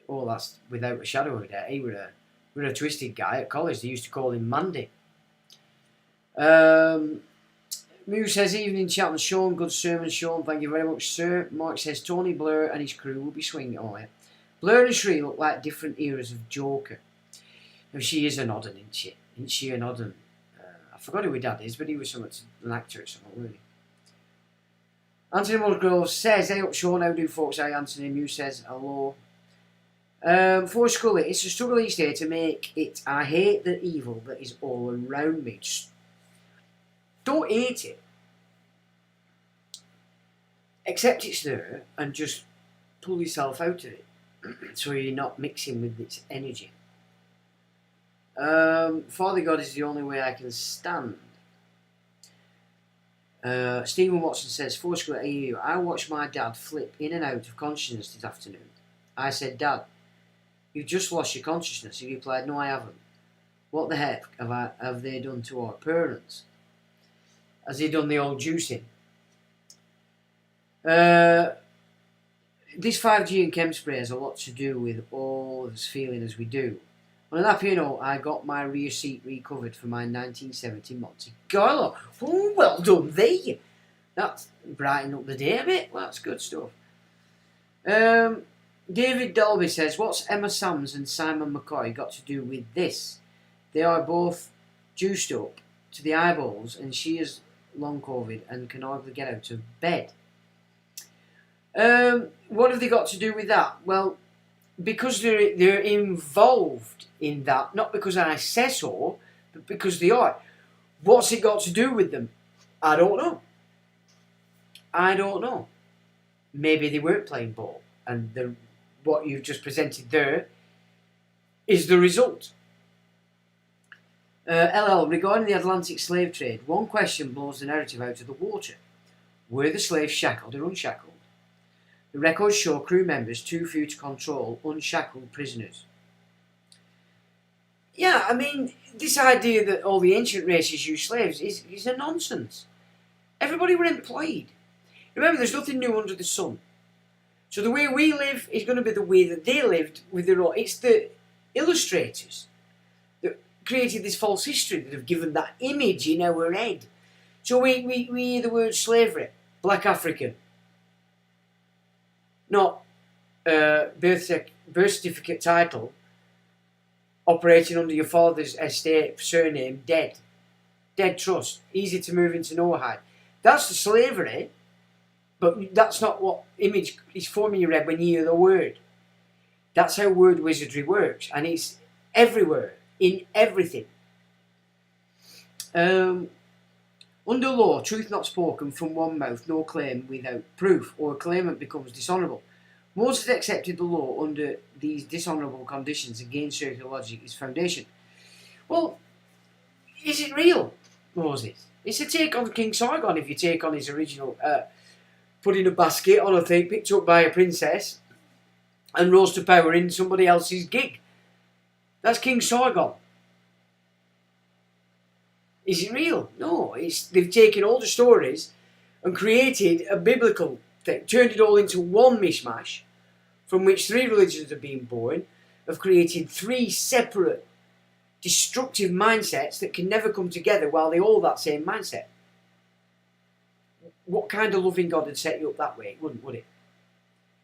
Oh, that's without a shadow of a doubt. He was a twisted guy at college. They used to call him Mandy. Moo says, evening chat and Sean, good sermon Sean, thank you very much sir. Mark says, Tony Blair and his crew will be swinging. Oh yeah. Blair and Shree look like different eras of Joker. Now she is an oddun, isn't she? Isn't she an oddun? I forgot who her dad is, but he was an actor or something, really. Anthony Musgrove says, hey up Sean, how do folks? Hi Anthony. Mew says, hello. For Scully, it's a struggle each day to make it. I hate the evil that is all around me. Just don't hate it. Accept it's there and just pull yourself out of it so you're not mixing with its energy. Father God is the only way I can stand. Stephen Watson says, Foursquare AU, I watched my dad flip in and out of consciousness this afternoon. I said, Dad, you've just lost your consciousness. He replied, no, I haven't. What the heck have they done to our parents? Has he done the old juicing? This 5G and chem spray has a lot to do with all this feeling as we do. On an happy note, I got my rear seat recovered for my 1970 Monte Carlo. Oh, well done there. That's brightened up the day a bit. Well, that's good stuff. David Dolby says, what's Emma Sams and Simon McCoy got to do with this? They are both juiced up to the eyeballs and she has long COVID and can hardly get out of bed. What have they got to do with that? Well, because they're involved in that, not because I say so, but because they are. What's it got to do with them? I don't know. I don't know. Maybe they weren't playing ball, and what you've just presented there is the result. LL, regarding the Atlantic slave trade, one question blows the narrative out of the water. Were the slaves shackled or unshackled? The records show crew members too few to control unshackled prisoners. Yeah, I mean, this idea that all the ancient races use slaves is a nonsense. Everybody were employed. Remember, there's nothing new under the sun. So the way we live is going to be the way that they lived with their own. It's the illustrators that created this false history that have given that image in our head. So we hear the word slavery, black African. Not birth certificate title, operating under your father's estate surname, dead. Dead trust, easy to move into Noahide. That's the slavery, but that's not what image is forming your head when you hear the word. That's how word wizardry works, and it's everywhere, in everything. Under law, truth not spoken from one mouth, no claim without proof, or a claimant becomes dishonourable. Moses accepted the law under these dishonourable conditions and gained circular logic its foundation. Well, is it real, Moses? It's a take on King Sargon if you take on his original, put in a basket on a thing, picked up by a princess, and rose to power in somebody else's gig. That's King Sargon. Is it real? No, they've taken all the stories and created a biblical thing, turned it all into one mishmash from which three religions have been born, of creating three separate destructive mindsets that can never come together while they hold that same mindset. What kind of loving God would set you up that way? It wouldn't, would it?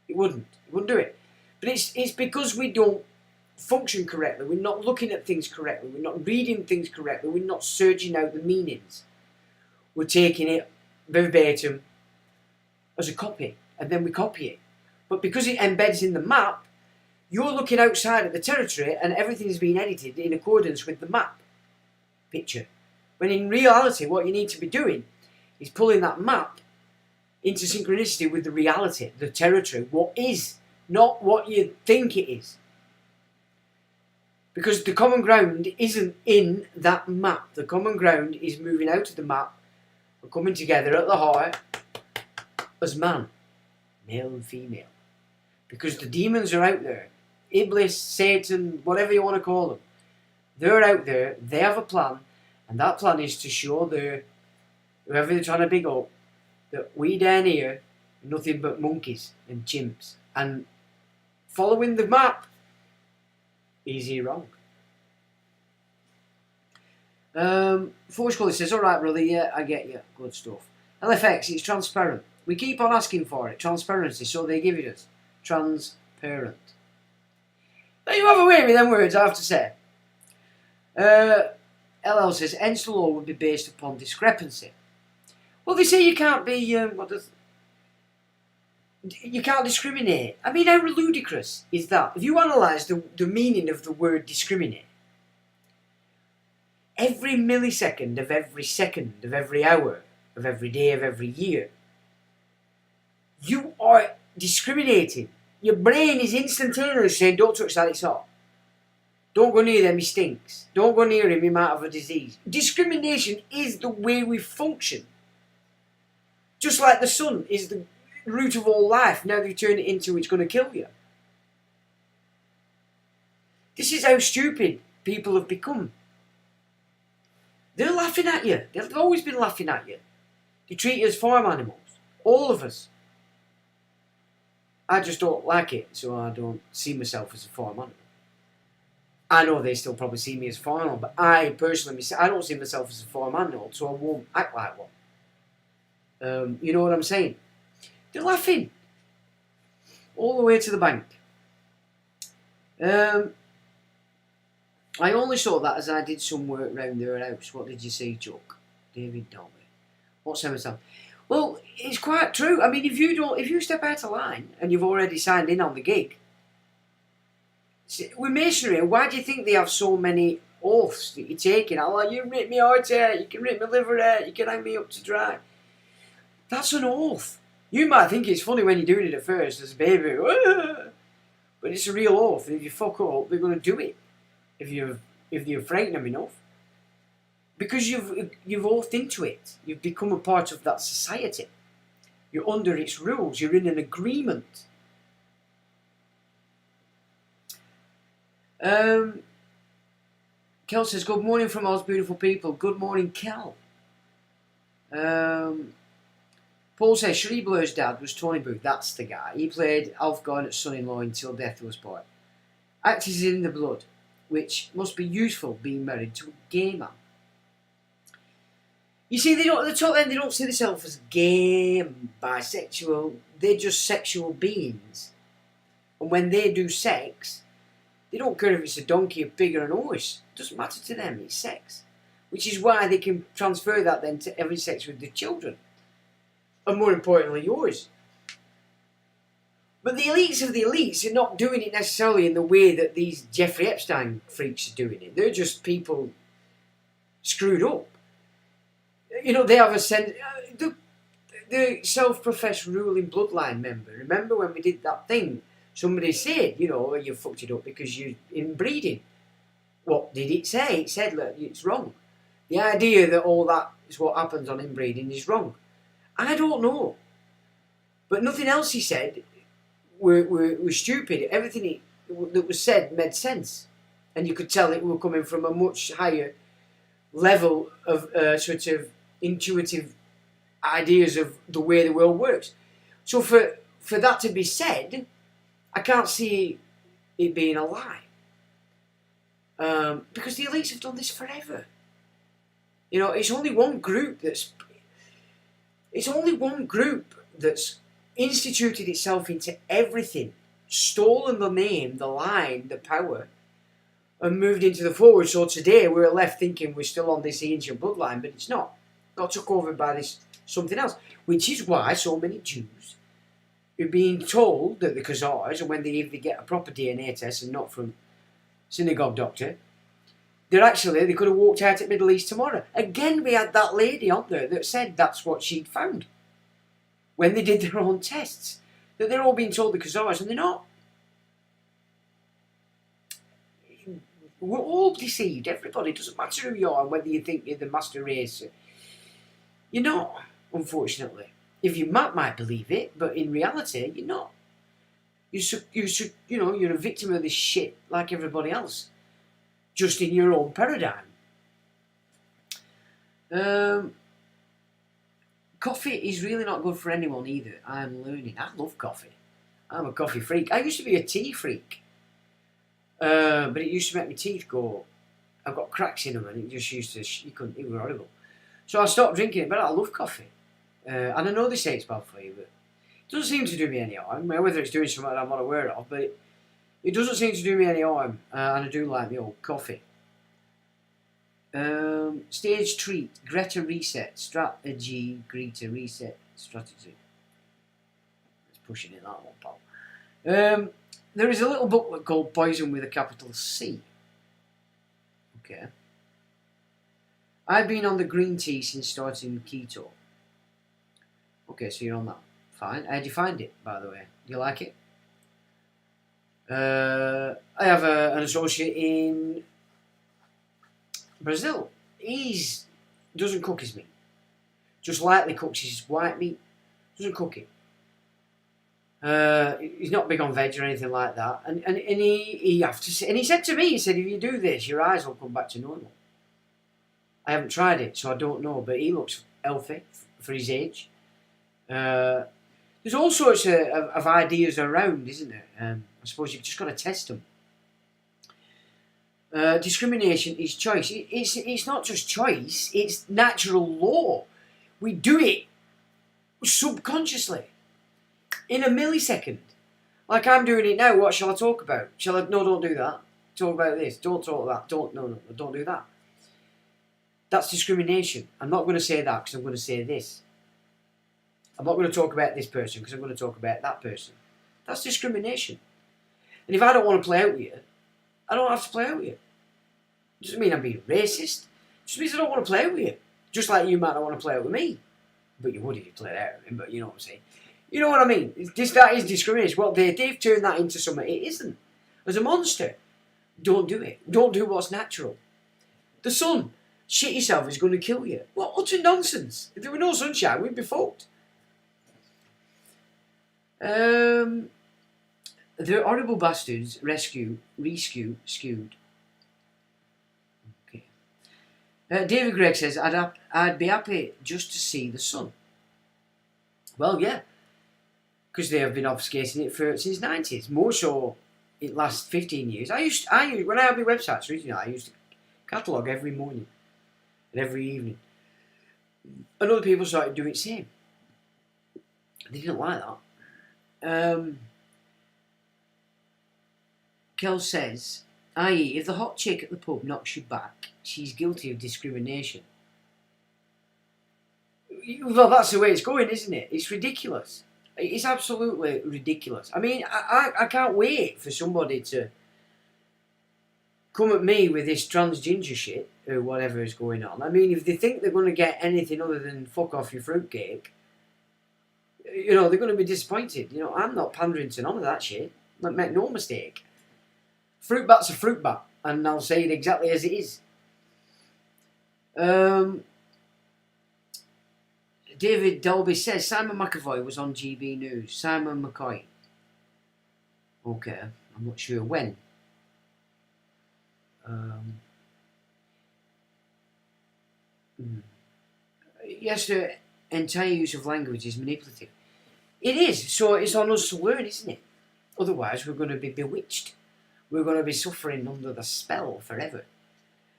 It wouldn't. It wouldn't do it. But it's because we don't function correctly. We're not looking at things correctly. We're not reading things correctly. We're not searching out the meanings. We're taking it verbatim as a copy, and then we copy it. But because it embeds in the map, you're looking outside at the territory and everything's been edited in accordance with the map picture. When in reality, what you need to be doing is pulling that map into synchronicity with the reality, the territory, what is, not what you think it is. Because the common ground isn't in that map. The common ground is moving out of the map and coming together at the heart as man, male and female. Because the demons are out there. Iblis, Satan, whatever you want to call them. They're out there, they have a plan, and that plan is to show whoever they're trying to big up, that we down here are nothing but monkeys and chimps. And following the map, easy wrong. Forge Collie says, alright brother, yeah, I get you. Good stuff. LFX, it's transparent. We keep on asking for it. Transparency, so they give it us. Transparent. Now you have a way with them words, I have to say. LL says, hence the law would be based upon discrepancy. Well, they say you can't be, you can't discriminate. I mean, how ludicrous is that? If you analyse the meaning of the word discriminate, every millisecond of every second of every hour of every day of every year, you are discriminating. Your brain is instantaneously saying, don't touch that, it's hot. Don't go near them, he stinks. Don't go near him, he might have a disease. Discrimination is the way we function. Just like the sun is the root of all life, now you turn it into it's going to kill you. This is how stupid people have become. They're laughing at you. They've always been laughing at you. They treat you as farm animals. All of us. I just don't like it, so I don't see myself as a farm animal. I know they still probably see me as a farm animal, but I personally, I don't see myself as a farm animal, so I won't act like one. You know what I'm saying? They're laughing. All the way to the bank. I only saw that as I did some work round their house. What did you see, Chuck? David Dobby. What's Emerson? Well, it's quite true. I mean, if you step out of line and you've already signed in on the gig, with masonry, why do you think they have so many oaths that you're taking? I'm like, you can rip me heart out, you can rip my liver out, you can hang me up to dry. That's an oath. You might think it's funny when you're doing it at first as a baby, but it's a real oath. And if you fuck up, they're going to do it. If you frighten them enough. Because you've oathed into it. You've become a part of that society. You're under its rules. You're in an agreement. Kel says, good morning from Oz, beautiful people. Good morning, Kel. Paul says, Cherie Blair's dad was Tony Booth. That's the guy. He played Alf Gordon at Son-in-Law until death was part. Act is in the blood, which must be useful being married to a gay man. You see, they don't see themselves as gay and bisexual. They're just sexual beings. And when they do sex, they don't care if it's a donkey, a pig or an horse. It doesn't matter to them, it's sex. Which is why they can transfer that then to every sex with their children. And more importantly, yours. But the elites of the elites are not doing it necessarily in the way that these Jeffrey Epstein freaks are doing it. They're just people screwed up. You know, they have a sense... The self-professed ruling bloodline member, remember when we did that thing? Somebody said, you know, you fucked it up because you're inbreeding. What did it say? It said, look, it's wrong. The idea that all that is what happens on inbreeding is wrong. I don't know. But nothing else he said were stupid. Everything that was said made sense. And you could tell it were coming from a much higher level of sort of intuitive ideas of the way the world works. So for that to be said, I can't see it being a lie. Because the elites have done this forever. You know, it's only one group that's instituted itself into everything, stolen the name, the line, the power, and moved into the forward. So today we're left thinking we're still on this ancient bloodline, but it's not. Got took over by this something else, which is why so many Jews are being told that the Khazars, and when they get a proper DNA test and not from synagogue doctor, they could have walked out at Middle East tomorrow. Again, we had that lady on there that said that's what she'd found when they did their own tests, that they're all being told the Khazars, and they're not. We're all deceived, everybody. It doesn't matter who you are, whether you think you're the master race. You're not, unfortunately. If you might believe it, but in reality, you're not. You're a victim of this shit like everybody else, just in your own paradigm. Coffee is really not good for anyone either. I'm learning. I love coffee. I'm a coffee freak. I used to be a tea freak. But it used to make my teeth go. I've got cracks in them, and it just used to. It was horrible. So I stopped drinking it. But I love coffee, and I know they say it's bad for you, but it doesn't seem to do me any harm. Whether it's doing something that I'm not aware of, but it doesn't seem to do me any harm, and I do like the old coffee. Stage treat, Greta reset strategy. Greta reset strategy. It's pushing it that one, pal. There is a little booklet called Poison with a capital C. Okay. I've been on the green tea since starting keto. Okay, so you're on that. Fine. How do you find it, by the way? Do you like it? I have an associate in Brazil. He doesn't cook his meat. Just lightly cooks his white meat. Doesn't cook it. He's not big on veg or anything like that. And he said to me, he said, if you do this, your eyes will come back to normal. I haven't tried it, so I don't know. But he looks healthy for his age. There's all sorts of ideas around, isn't there? I suppose you've just got to test them. Discrimination is choice. It's not just choice, it's natural law. We do it subconsciously, in a millisecond. Like I'm doing it now, what shall I talk about? No, don't do that. Talk about this, don't talk that, don't do that. That's discrimination. I'm not going to say that because I'm going to say this. I'm not going to talk about this person because I'm going to talk about that person. That's discrimination. And if I don't want to play out with you, I don't have to play out with you. It doesn't mean I'm being racist. It just means I don't want to play out with you. Just like you might not want to play out with me. But you would if you played out with him, but you know what I'm saying. You know what I mean? That is discrimination. Well, they've turned that into something it isn't. As a monster, don't do it. Don't do what's natural. The sun, shit yourself, is going to kill you. What utter nonsense. If there were no sunshine, we'd be fucked. The horrible bastards skewed. Okay. David Gregg says, I'd be happy just to see the sun. Well, yeah. Because they have been obfuscating it since 90s. More so in the last 15 years. When I had my websites originally, I used to catalogue every morning and every evening. And other people started doing the same. They didn't like that. Kel says, i.e., if the hot chick at the pub knocks you back, she's guilty of discrimination. Well, that's the way it's going, isn't it? It's ridiculous. It's absolutely ridiculous. I mean, I can't wait for somebody to come at me with this transgender shit or whatever is going on. I mean, if they think they're going to get anything other than fuck off your fruitcake, you know, they're going to be disappointed. You know, I'm not pandering to none of that shit. Make no mistake. Fruit bat's a fruit bat, and I'll say it exactly as it is. David Dolby says Simon McAvoy was on GB News. Simon McCoy. Okay, I'm not sure when. Yes, the entire use of language is manipulative. It is, so it's on us to learn, isn't it? Otherwise, we're going to be bewitched. we're going to be suffering under the spell forever.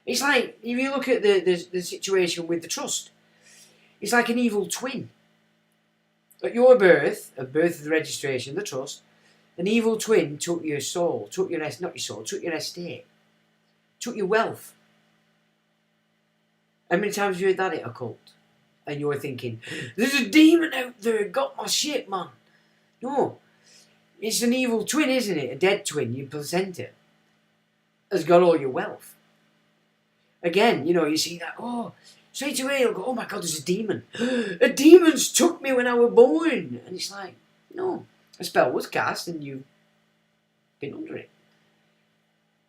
It's like, if you look at the situation with the trust, it's like an evil twin. At your birth, at birth of the registration, the trust, an evil twin took your soul, took your took your estate, took your wealth. How many times have you heard that at a cult? And you're thinking, there's a demon out there, got my shit, man. No. It's an evil twin, isn't it? A dead twin, your placenta, has got all your wealth. Again, you see that, straight away you'll go, oh my God, there's a demon. A demon's took me when I was born. And it's like, no, a spell was cast and you've been under it.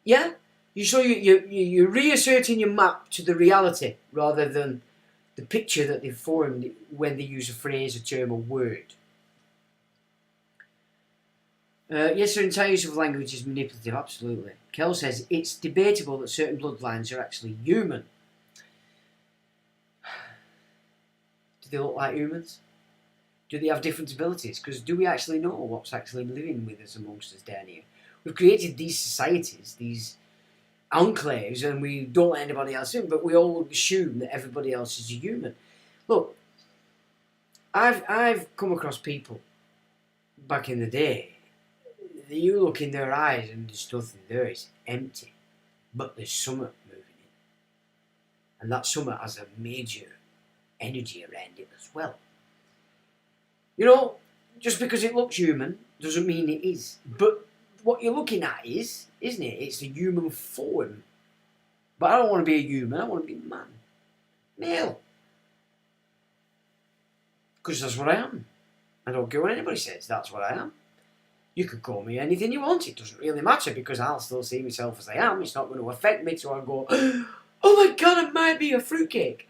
Yeah? You're reasserting your map to the reality rather than the picture that they've formed when they use a phrase, a term, a word. Yes, their entire use of language is manipulative, absolutely. Kel says, it's debatable that certain bloodlines are actually human. Do they look like humans? Do they have different abilities? Because do we actually know what's actually living with us amongst us down here? We've created these societies, these enclaves, and we don't let anybody else in, but we all assume that everybody else is a human. Look, I've come across people back in the day. You look in their eyes and there's nothing there, it's empty. But there's something moving in. And that something has a major energy around it as well. Just because it looks human doesn't mean it is. But what you're looking at is, isn't it? It's the human form. But I don't want to be a human, I want to be a man. Male. Because that's what I am. I don't care what anybody says, that's what I am. You could call me anything you want, it doesn't really matter because I'll still see myself as I am. It's not going to affect me, so I'll go, oh my God, I might be a fruitcake.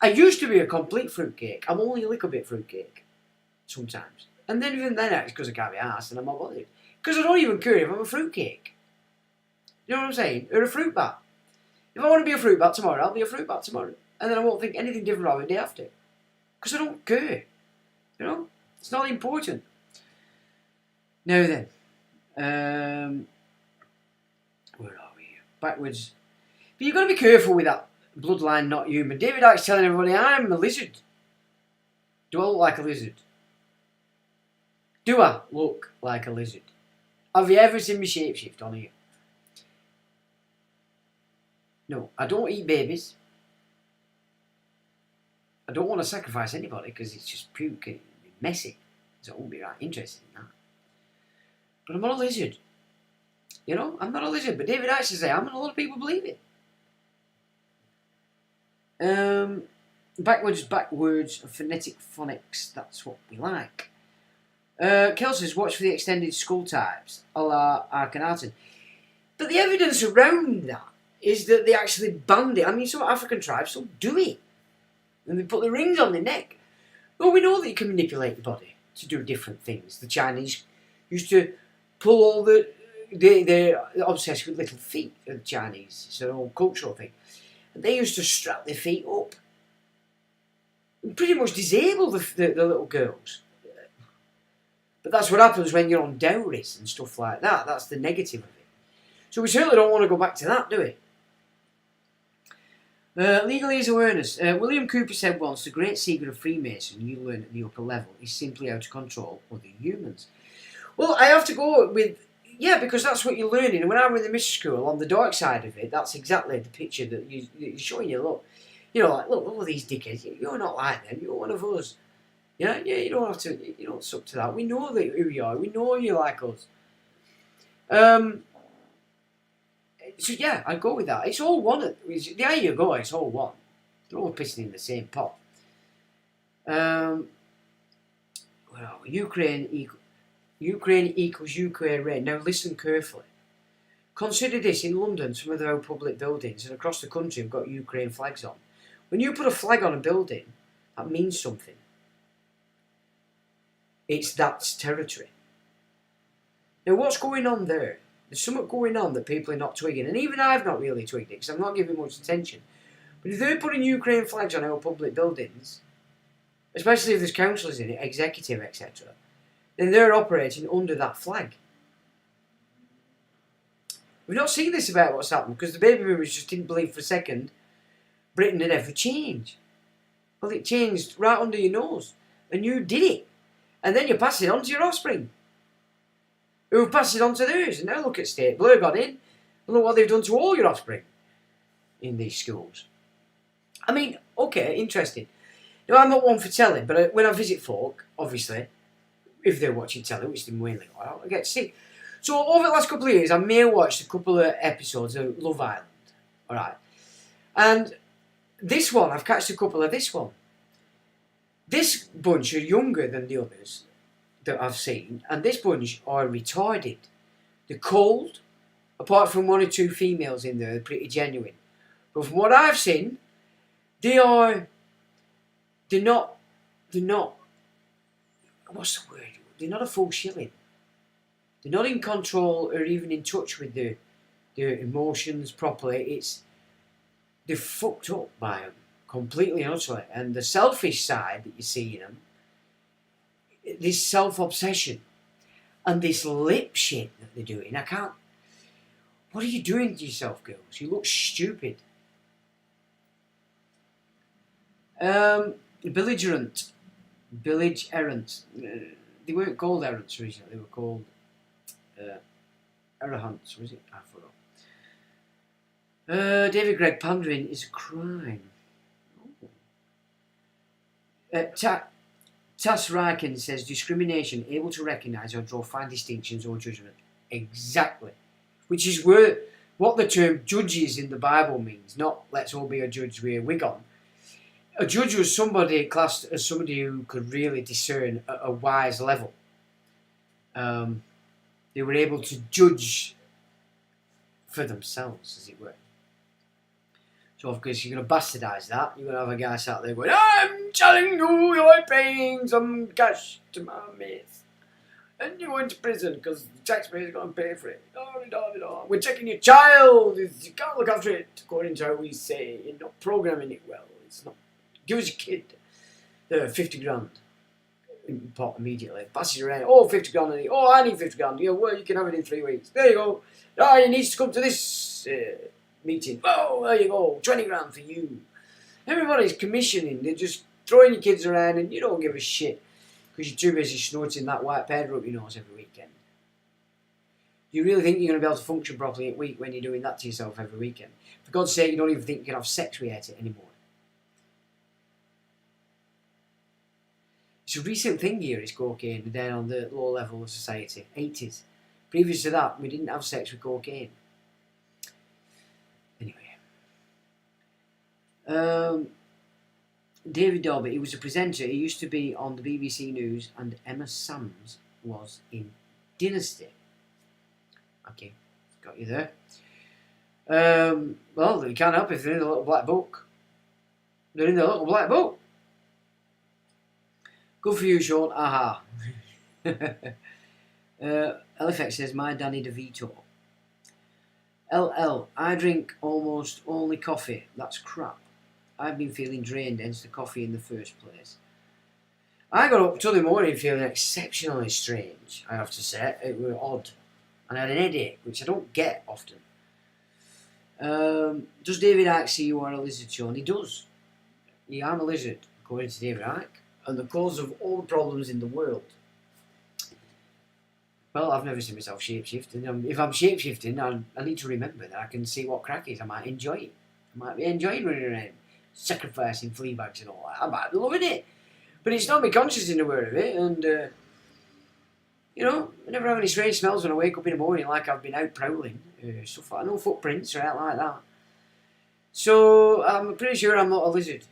I used to be a complete fruitcake. I'm only a little bit fruitcake. Sometimes. And then even then it's because I can't be arsed and I'm not bothered. Because I don't even care if I'm a fruitcake. You know what I'm saying? Or a fruit bat. If I want to be a fruit bat tomorrow, I'll be a fruit bat tomorrow. And then I won't think anything different of it the day after. Because I don't care. It's not important. Now then, where are we? Backwards. But you've got to be careful with that bloodline not human. David Icke's telling everybody, I'm a lizard. Do I look like a lizard? Do I look like a lizard? Have you ever seen me shapeshift on here? No, I don't eat babies. I don't want to sacrifice anybody because it's just puke and messy. So I won't be right interested in that. But I'm not a lizard. I'm not a lizard. But David actually says I am, and a lot of people believe it. Backwards, phonetic phonics. That's what we like. Kel says, watch for the extended skull types, a la Akhenaten. But the evidence around that is that they actually banned it. I mean, some African tribes still do it. And they put the rings on their neck. Well, we know that you can manipulate the body to do different things. The Chinese used to pull all they're obsessed with little feet, the Chinese. It's an old cultural thing. And they used to strap their feet up and pretty much disable the little girls. But that's what happens when you're on dowries and stuff like that. That's the negative of it. So we certainly don't want to go back to that, do we? Legalese awareness. William Cooper said once, the great secret of Freemason you learn at the upper level is simply how to control other humans. Well, I have to go with, because that's what you're learning. And when I was in the mission school, on the dark side of it, that's exactly the picture that you're showing you. Look, look, all these dickheads, you're not like them, you're one of us. Yeah, you don't have to, you don't suck to that. We know who you are, we know you're like us. So yeah, I'd go with that. It's all one. The higher you go, it's all one. They're all pissing in the same pot. Well, Ukraine equals Ukraine. Now listen carefully. Consider this, in London, some of their public buildings and across the country have got Ukraine flags on. When you put a flag on a building, that means something. That's territory. Now what's going on there? There's something going on that people are not twigging, and even I've not really twigged it because I'm not giving much attention. But if they're putting Ukraine flags on our public buildings, especially if there's councillors in it, executive, etc., then they're operating under that flag. We've not seen this about what's happened because the baby boomers just didn't believe for a second Britain had ever changed. Well, it changed right under your nose. And you did it. And then you pass it on to your offspring, who pass it on to theirs. And now look at state. Blair got in. And look what they've done to all your offspring in these schools. I mean, okay, interesting. Now, I'm not one for telly, but when I visit folk, obviously, if they're watching telly, which they mainly are, I get to see. So over the last couple of years, I may have watched a couple of episodes of Love Island. Alright. And this one, I've catched a couple of this one. This bunch are younger than the others that I've seen, and this bunch are retarded. They're cold, apart from one or two females in there, they're pretty genuine. But from what I've seen, they're not, what's the word? They're not a full shilling. They're not in control or even in touch with their emotions properly. They're fucked up by them. Completely and utterly. And the selfish side that you see in them, this self-obsession and this lip shit that they're doing, what are you doing to yourself, girls? You look stupid. Belligerent. Village errant. They weren't called errants originally, they were called errants, was it? I forgot. David Gregg, pandering is a crime. Tass Ryken says discrimination, able to recognise or draw fine distinctions or judgment. Exactly. Which is what the term judges in the Bible means, not let's all be a judge with a wig on. A judge was somebody classed as somebody who could really discern at a wise level. They were able to judge for themselves, as it were. So, of course, you're going to bastardise that. You're going to have a guy sat there going, I'm telling you, you're paying some cash to my mates. And you're going to prison because the taxpayer's going to pay for it. We're taking your child. You can't look after it according to how we say. You're not programming it well. It's not. Give us your kid 50 grand in pot immediately. Passes around. Oh, 50 grand. Oh, I need 50 grand. Yeah, well, you can have it in 3 weeks. There you go. Oh, he needs to come to this meeting. Oh, there you go. 20 grand for you. Everybody's commissioning. They're just throwing your kids around and you don't give a shit because you're too busy snorting that white powder up your nose every weekend. Do you really think you're going to be able to function properly at week when you're doing that to yourself every weekend? For God's sake, you don't even think you can have sex with it anymore. It's a recent thing here, is cocaine, down on the low level of society. 80s. Previous to that, we didn't have sex with cocaine. Anyway. David Dobby, he was a presenter. He used to be on the BBC News, and Emma Sams was in Dynasty. Okay, got you there. Well, they can't help if they're in the little black book. They're in the little black book. Good for you, Sean. Aha. LFX says, my Danny DeVito. LL, I drink almost only coffee. That's crap. I've been feeling drained, hence the coffee in the first place. I got up Sunday morning feeling exceptionally strange, I have to say. It was odd. And I had an headache, which I don't get often. Does David Icke see you are a lizard, Sean? He does. Yeah, I'm a lizard, according to David Icke. And the cause of all the problems in the world. Well, I've never seen myself shapeshift, and if I'm shapeshifting, I need to remember that I can see what crack is. I might enjoy it. I might be enjoying running around, sacrificing flea bags and all that. I might be loving it. But it's not me conscious in aware of it, and, you know, I never have any strange smells when I wake up in the morning like I've been out prowling. Stuff like no footprints or anything like that. So, I'm pretty sure I'm not a lizard.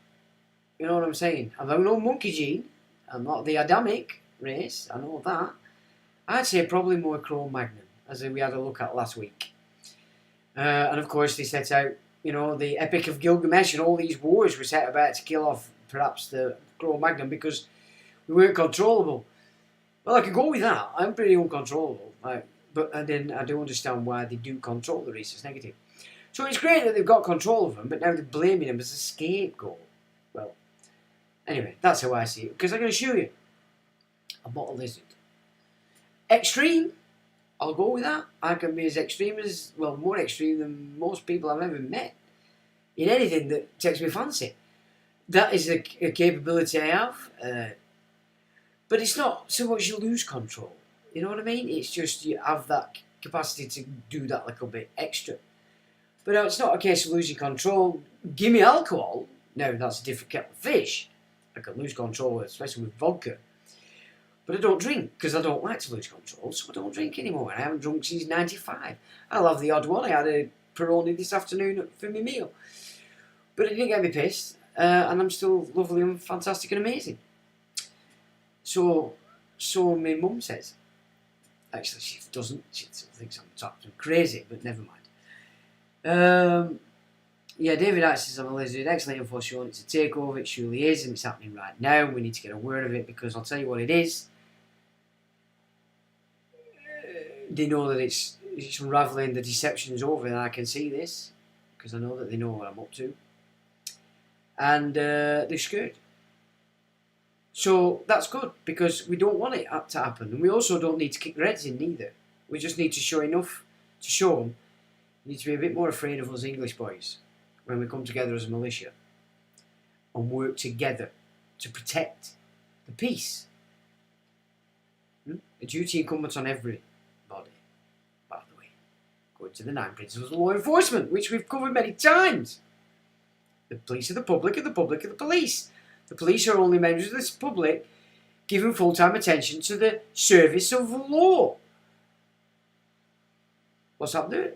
You know what I'm saying? I'm no monkey gene. I'm not the Adamic race. I know that. I'd say probably more Cro-Magnon, as we had a look at last week. And of course they set out, you know, the Epic of Gilgamesh and all these wars were set about to kill off perhaps the Cro-Magnon because we weren't controllable. Well, I could go with that. I'm pretty uncontrollable. But then I do understand why they do control the rhesus negative. So it's great that they've got control of them, but now they're blaming them as a scapegoat. Well, anyway, that's how I see it. Because I can assure you, I'm not a lizard. Extreme? I'll go with that. I can be as extreme as, well, more extreme than most people I've ever met in anything that takes me fancy. That is a capability I have. But it's not so much you lose control. You know what I mean? It's just you have that capacity to do that little bit extra. But no, it's not a case of losing control. Give me alcohol. Now, that's a different kettle of fish. I can lose control, especially with vodka. But I don't drink, because I don't like to lose control, so I don't drink anymore. I haven't drunk since 95. I'll have the odd one. I had a Peroni this afternoon for my meal. But it didn't get me pissed, and I'm still lovely and fantastic and amazing. So my mum says. Actually, she doesn't. She thinks I'm tapped and crazy, but never mind. Yeah, David Axe says I'm a lizard. Excellent info showing it's a takeover. It surely is, and it's happening right now. We need to get a word of it, because I'll tell you what it is. They know that it's unravelling, the deception's over, and I can see this, because I know that they know what I'm up to. And they're scared. So that's good, because we don't want it to happen. And we also don't need to kick their heads in either. We just need to show enough to show them. We need to be a bit more afraid of us English boys when we come together as a militia and work together to protect the peace. A duty incumbent on everybody, by the way. Going to the 9 principles of law enforcement, which we've covered many times. The police are the public, and the public are the police. The police are only members of this public giving full-time attention to the service of law. What's that there?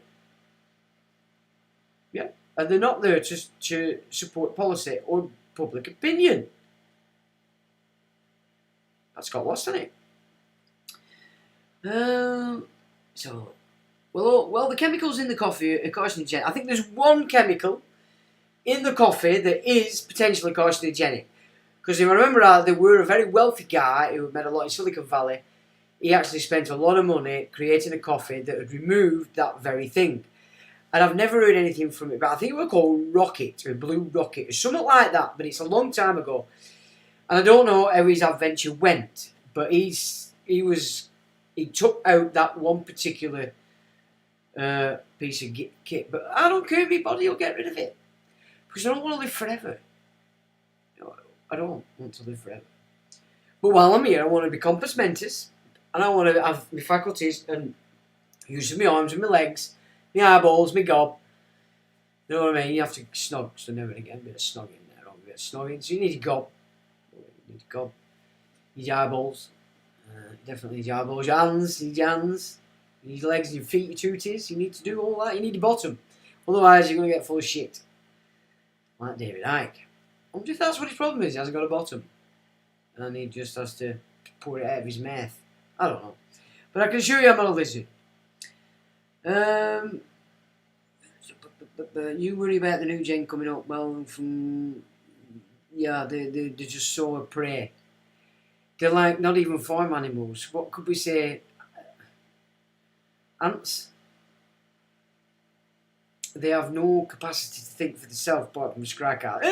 Yeah. And they're not there to support policy or public opinion. That's got lost in it. Well, the chemicals in the coffee are carcinogenic. I think there's one chemical in the coffee that is potentially carcinogenic. Because if I remember right, there were a very wealthy guy who made a lot in Silicon Valley. He actually spent a lot of money creating a coffee that had removed that very thing. And I've never heard anything from it, but I think it was called Rocket, or Blue Rocket, or something like that, but it's a long time ago. And I don't know how his adventure went, but he took out that one particular piece of kit. But I don't care if my body will get rid of it, because I don't want to live forever. I don't want to live forever. But while I'm here, I want to be compos mentis, and I want to have my faculties and use my arms and my legs, my eyeballs, my gob. You know what I mean? You have to snog, so never again, a bit of snogging there, a bit of snogging. So you need your gob. You need your gob. You need your eyeballs. Definitely need your eyeballs. Your hands, you need your legs, your feet, your tooties. You need to do all that. You need your bottom. Otherwise, you're going to get full of shit. Like David Icke. I wonder if that's what his problem is. He hasn't got a bottom. And he just has to pour it out of his mouth. I don't know. But I can assure you I'm not a lizard. You worry about the new gen coming up. Well, they're just so a prey. They're like not even farm animals. What could we say? Ants. They have no capacity to think for themselves apart from scratch out.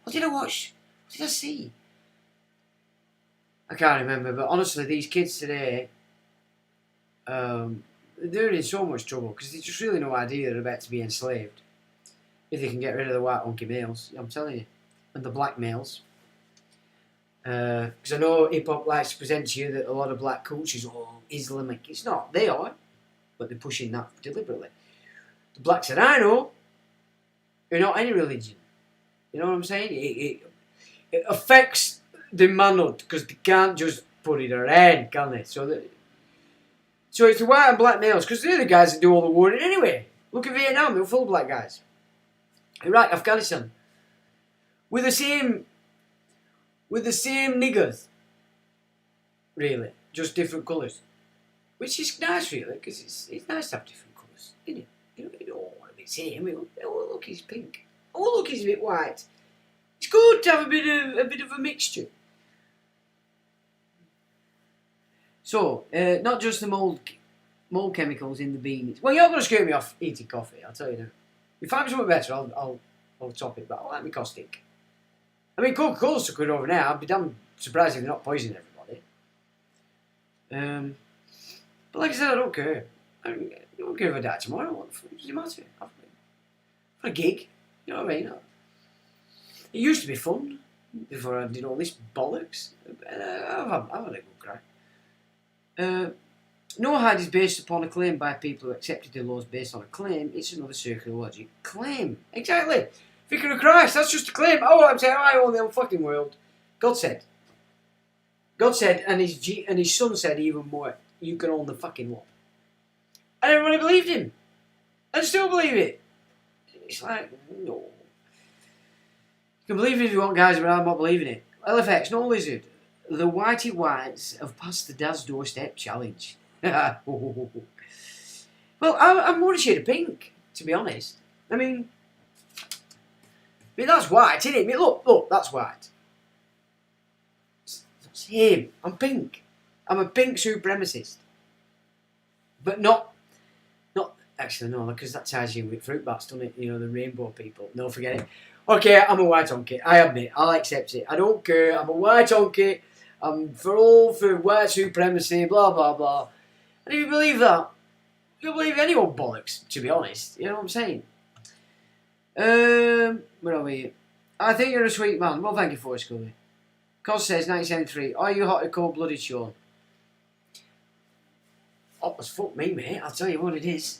What did I watch? What did I see? I can't remember, but honestly, these kids today, they're in so much trouble because they just really no idea they're about to be enslaved. If they can get rid of the white hunky males, I'm telling you, and the black males. Because I know hip hop likes to present to you that a lot of black culture is all Islamic. It's not. They are, but they're pushing that deliberately. The blacks that I know are not any religion. You know what I'm saying? It affects the manhood because they can't just put it around, can they? So it's the white and black males because they're the guys that do all the warring anyway. Look at Vietnam, they're full of black guys. Iraq, Afghanistan, with the same niggers, really, just different colours, which is nice, really, because it's nice to have different colours, isn't it? You don't want to be same. Oh, look, he's pink. Oh, look, he's a bit white. It's good to have a bit of a mixture. So, not just the mold chemicals in the beans. Well, you're not going to scare me off eating coffee, I'll tell you now. If I find something better, I'll top it, but I like my caustic. I mean, Coca-Cola's took it over now. I'd be damn surprised if they're not poisoning everybody. But like I said, I don't care. I don't care if I die tomorrow. What does it matter? For a gig, you know what I mean? It used to be fun before I did all this bollocks. I've had a good crack. No hide is based upon a claim by people who accepted the laws based on a claim. It's another circular logic. Claim. Exactly. Vicar of Christ, that's just a claim. Oh, I'm saying I own the whole fucking world. God said, and his son said even more, you can own the fucking lot. And everybody believed him. And still believe it. It's like, no. You can believe it if you want, guys, but I'm not believing it. LFX, no lizard. The Whitey Whites have passed the Dad's Doorstep challenge. Well, I'm more a shade of pink, to be honest. I mean, that's white, isn't it? I mean, look, that's white. That's him. I'm pink. I'm a pink supremacist. But not actually, no, because that ties you with fruit bats, doesn't it? You know, the rainbow people. No, forget it. Okay, I'm a white honky. I admit. I'll accept it. I don't care. I'm a white honky. I'm for white supremacy, blah, blah, blah. And if you believe that, you'll believe any old bollocks, to be honest. You know what I'm saying? Where are we? I think you're a sweet man. Well, thank you for it, Scully. Cos says, 1973, are you hot or cold-blooded, Sean? Hot as fuck me, mate. I'll tell you what it is.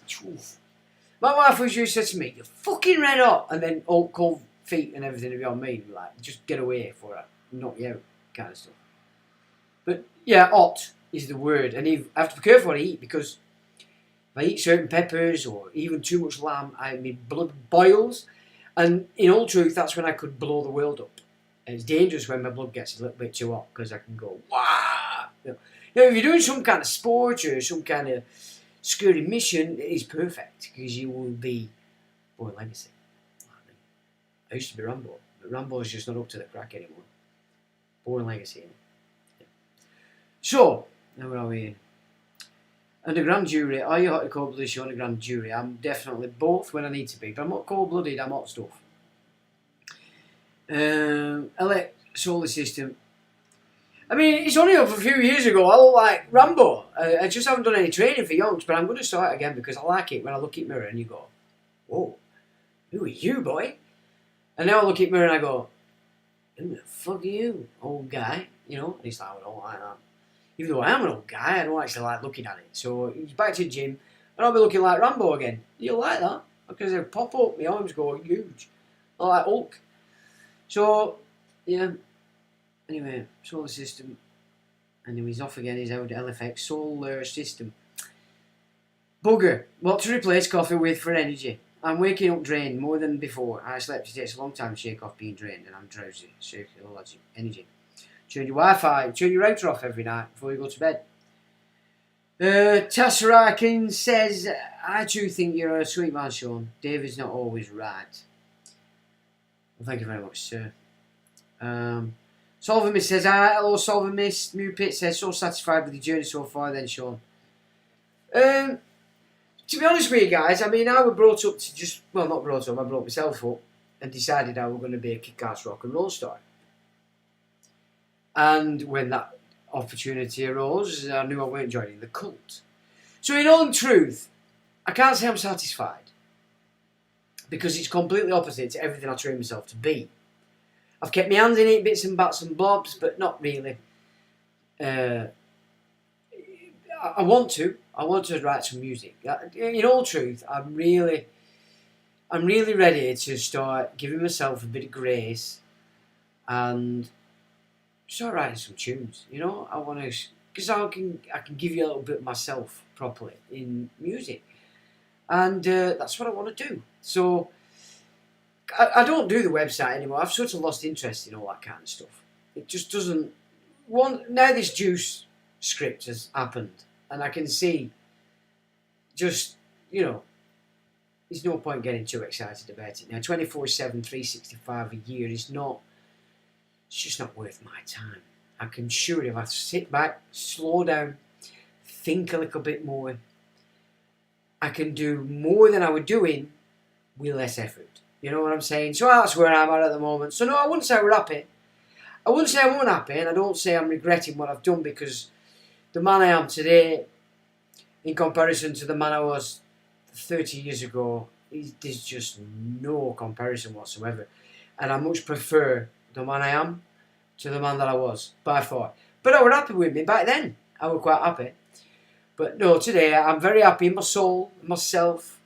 My wife was used to say to me, you're fucking red hot. And then all cold feet and everything to be on me. Like, just get away for it. Knock you out, kind of stuff. But, yeah, hot is the word. And I have to be careful what I eat, because if I eat certain peppers or even too much lamb, my blood boils. And in all truth, that's when I could blow the world up. And it's dangerous when my blood gets a little bit too hot, because I can go, wah! Now, if you're doing some kind of sport or some kind of scary mission, it is perfect, because you will be Born Legacy. I used to be Rambo, but Rambo is just not up to the crack anymore. Born Legacy. Yeah. So, now where are we? And the grand jury, are you hot or cold-blooded, Sean? The grand jury, I'm definitely both when I need to be, but I'm not cold-blooded, I'm hot stuff. Solar system. I mean, it's only up a few years ago. I look like Rambo. I just haven't done any training for yonks, but I'm going to start again because I like it when I look in the mirror and you go, whoa, who are you, boy? And now I look in the mirror and I go, who the fuck are you, old guy? You know, and it's like, I don't like that. Even though I am an old guy, I don't actually like looking at it. So he's back to the gym and I'll be looking like Rambo again. You'll like that because they pop up, my arms go huge. I like Hulk. So, yeah. Anyway, solar system, and then he's off again, he's out at LFX, solar system. Bugger, what to replace coffee with for energy? I'm waking up drained more than before. I slept, it takes a long time to shake off being drained, and I'm drowsy, circular logic, energy. Turn your Wi-Fi, turn your router off every night before you go to bed. Tassarakin says, I too think you're a sweet man, Sean. David's not always right. Well, thank you very much, sir. Solver Miss says, hello Solver Miss. Mew Pit says, so satisfied with the journey so far then, Sean. To be honest with you guys, I mean, I was brought up to just, well, not brought up, I brought myself up and decided I was going to be a kick-ass rock and roll star. And when that opportunity arose, I knew I weren't joining the cult. So in all truth, I can't say I'm satisfied because it's completely opposite to everything I trained myself to be. I've kept my hands in it, bits and bats and blobs, but not really. I want to write some music. In all truth, I'm really ready to start giving myself a bit of grace and start writing some tunes. You know, I want to, because I can give you a little bit of myself properly in music, and that's what I want to do. So. I don't do the website anymore. I've sort of lost interest in all that kind of stuff. It just doesn't... Now this Juice script has happened, and I can see just, you know, there's no point getting too excited about it. Now, 24/7, 365 a year is not... It's just not worth my time. I can sure if I sit back, slow down, think a little bit more, I can do more than I was doing with less effort. You know what I'm saying? So that's where I'm at the moment. So no, I wouldn't say we're happy. I wouldn't say I'm unhappy, and I don't say I'm regretting what I've done, because the man I am today, in comparison to the man I was 30 years ago. There's just no comparison whatsoever. And I much prefer the man I am to the man that I was, by far. But I was happy with me back then. I was quite happy. But no, today I'm very happy in my soul, myself.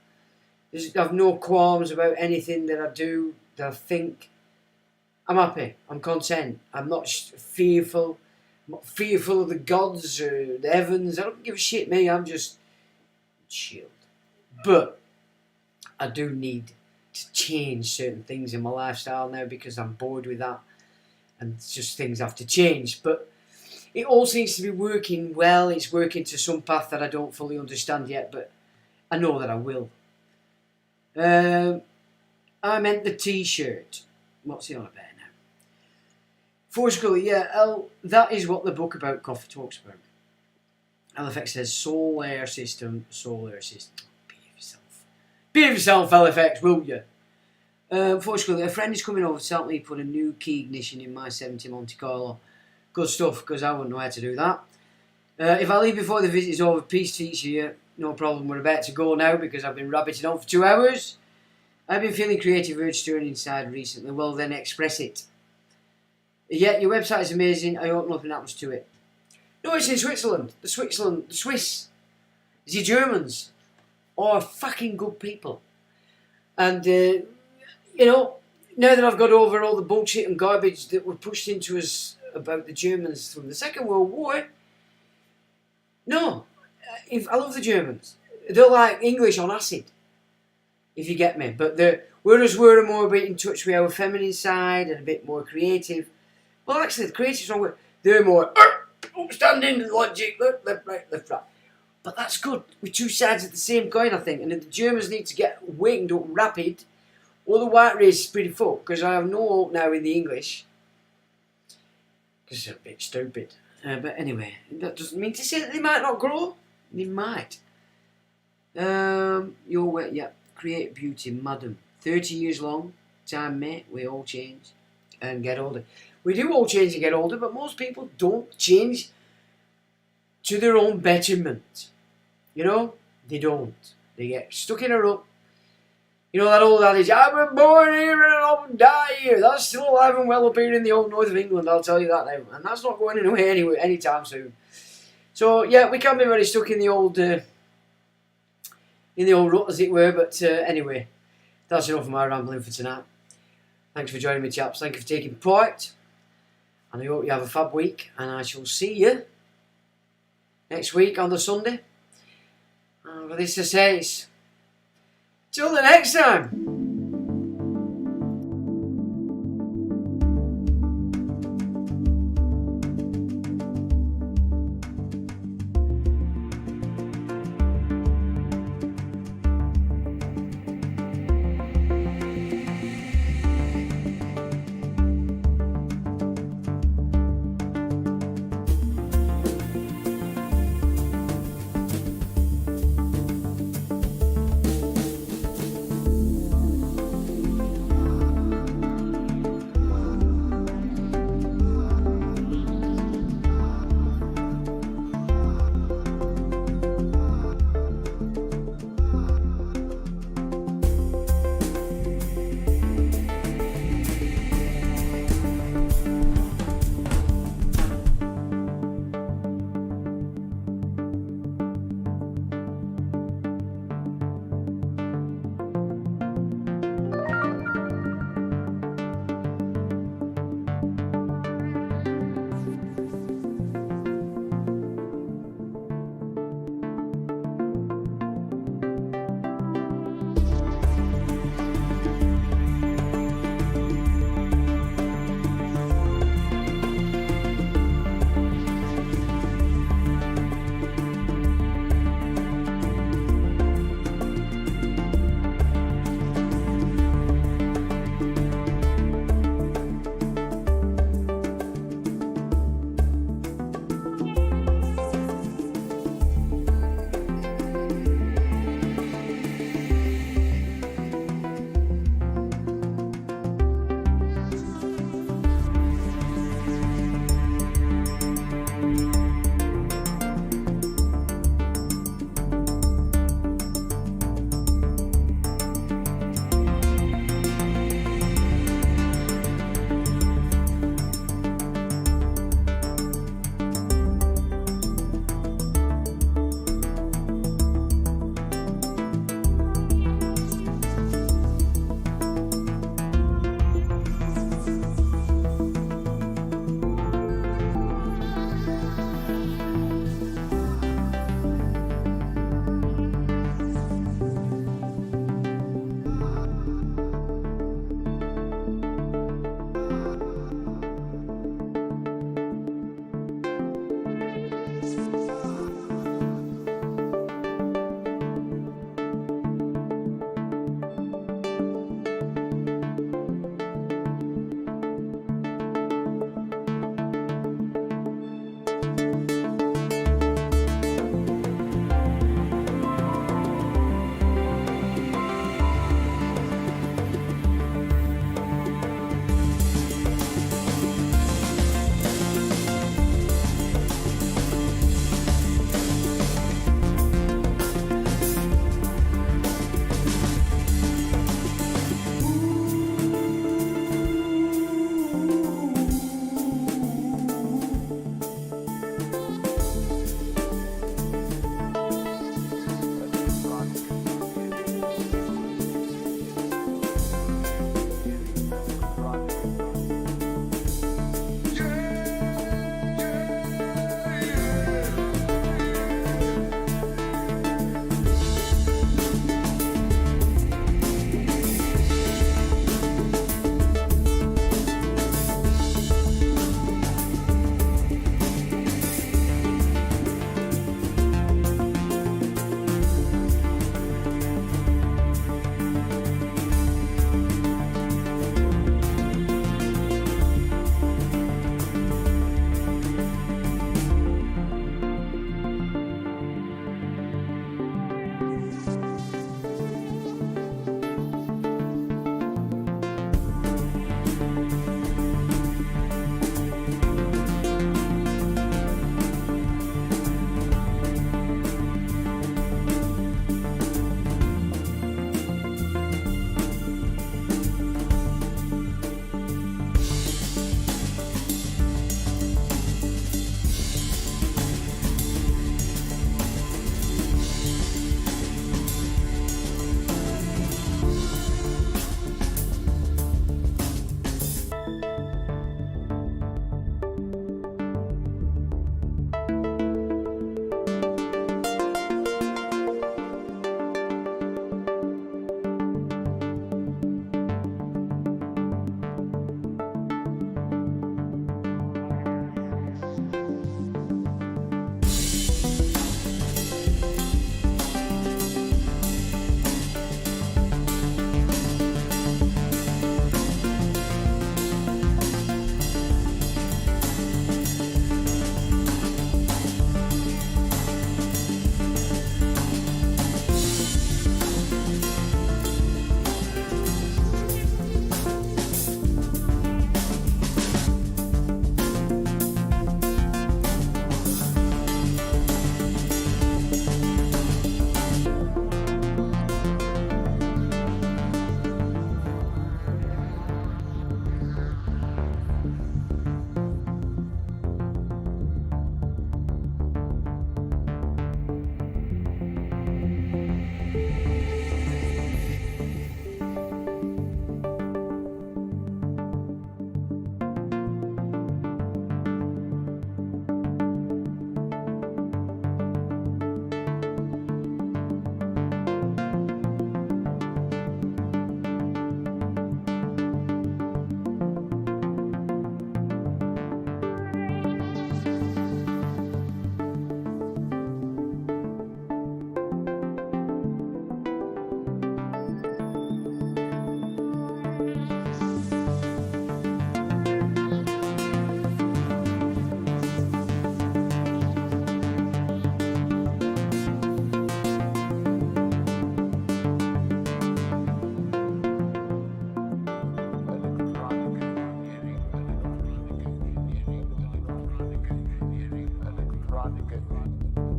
I have no qualms about anything that I do, that I think. I'm happy. I'm content. I'm not fearful. I'm not fearful of the gods or the heavens. I don't give a shit, me. I'm just chilled. But I do need to change certain things in my lifestyle now because I'm bored with that. And it's just things have to change. But it all seems to be working well. It's working to some path that I don't fully understand yet, but I know that I will. I meant the t-shirt. What's he on about now? Forcefully, yeah, that is what the book about coffee talks about. LFX says solar system. Behave yourself, LFX, will you? Fortunately, a friend is coming over to help me put a new key ignition in my 70 Monte Carlo. Good stuff, because I wouldn't know how to do that. If I leave before the visit is over, peace to each of you. No problem, we're about to go now because I've been rabbiting on for 2 hours. I've been feeling creative urge stirring inside recently. Well, then express it. Yeah, your website is amazing. I hope nothing happens to it. No, it's in Switzerland. The Swiss. The Germans are fucking good people. And, you know, now that I've got over all the bullshit and garbage that were pushed into us about the Germans from the Second World War, no, I love the Germans. They're like English on acid, if you get me. But whereas we're more a bit in touch with our feminine side and a bit more creative. Well, actually, the creative's wrong. They're more upstanding, logic, left, right. But that's good. With two sides of the same coin, I think. And if the Germans need to get winged up rapid, or the white race is pretty fucked, because I have no hope now in the English. Because they're a bit stupid. But anyway, that doesn't mean to say that they might not grow. They might. Your way, yeah. Create beauty, madam. 30 years long. Time, mate. We all change and get older. We do all change and get older, but most people don't change to their own betterment. You know? They don't. They get stuck in a rut. You know that old adage, I've been born here and I'll die here. That's still alive and well up here in the old north of England, I'll tell you that now. And that's not going anywhere anytime soon. So, yeah, we can be very stuck in the old rut, as it were. But anyway, that's enough of my rambling for tonight. Thanks for joining me, chaps. Thank you for taking part. And I hope you have a fab week. And I shall see you next week on the Sunday. And for this to say is, till the next time.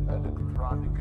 electronic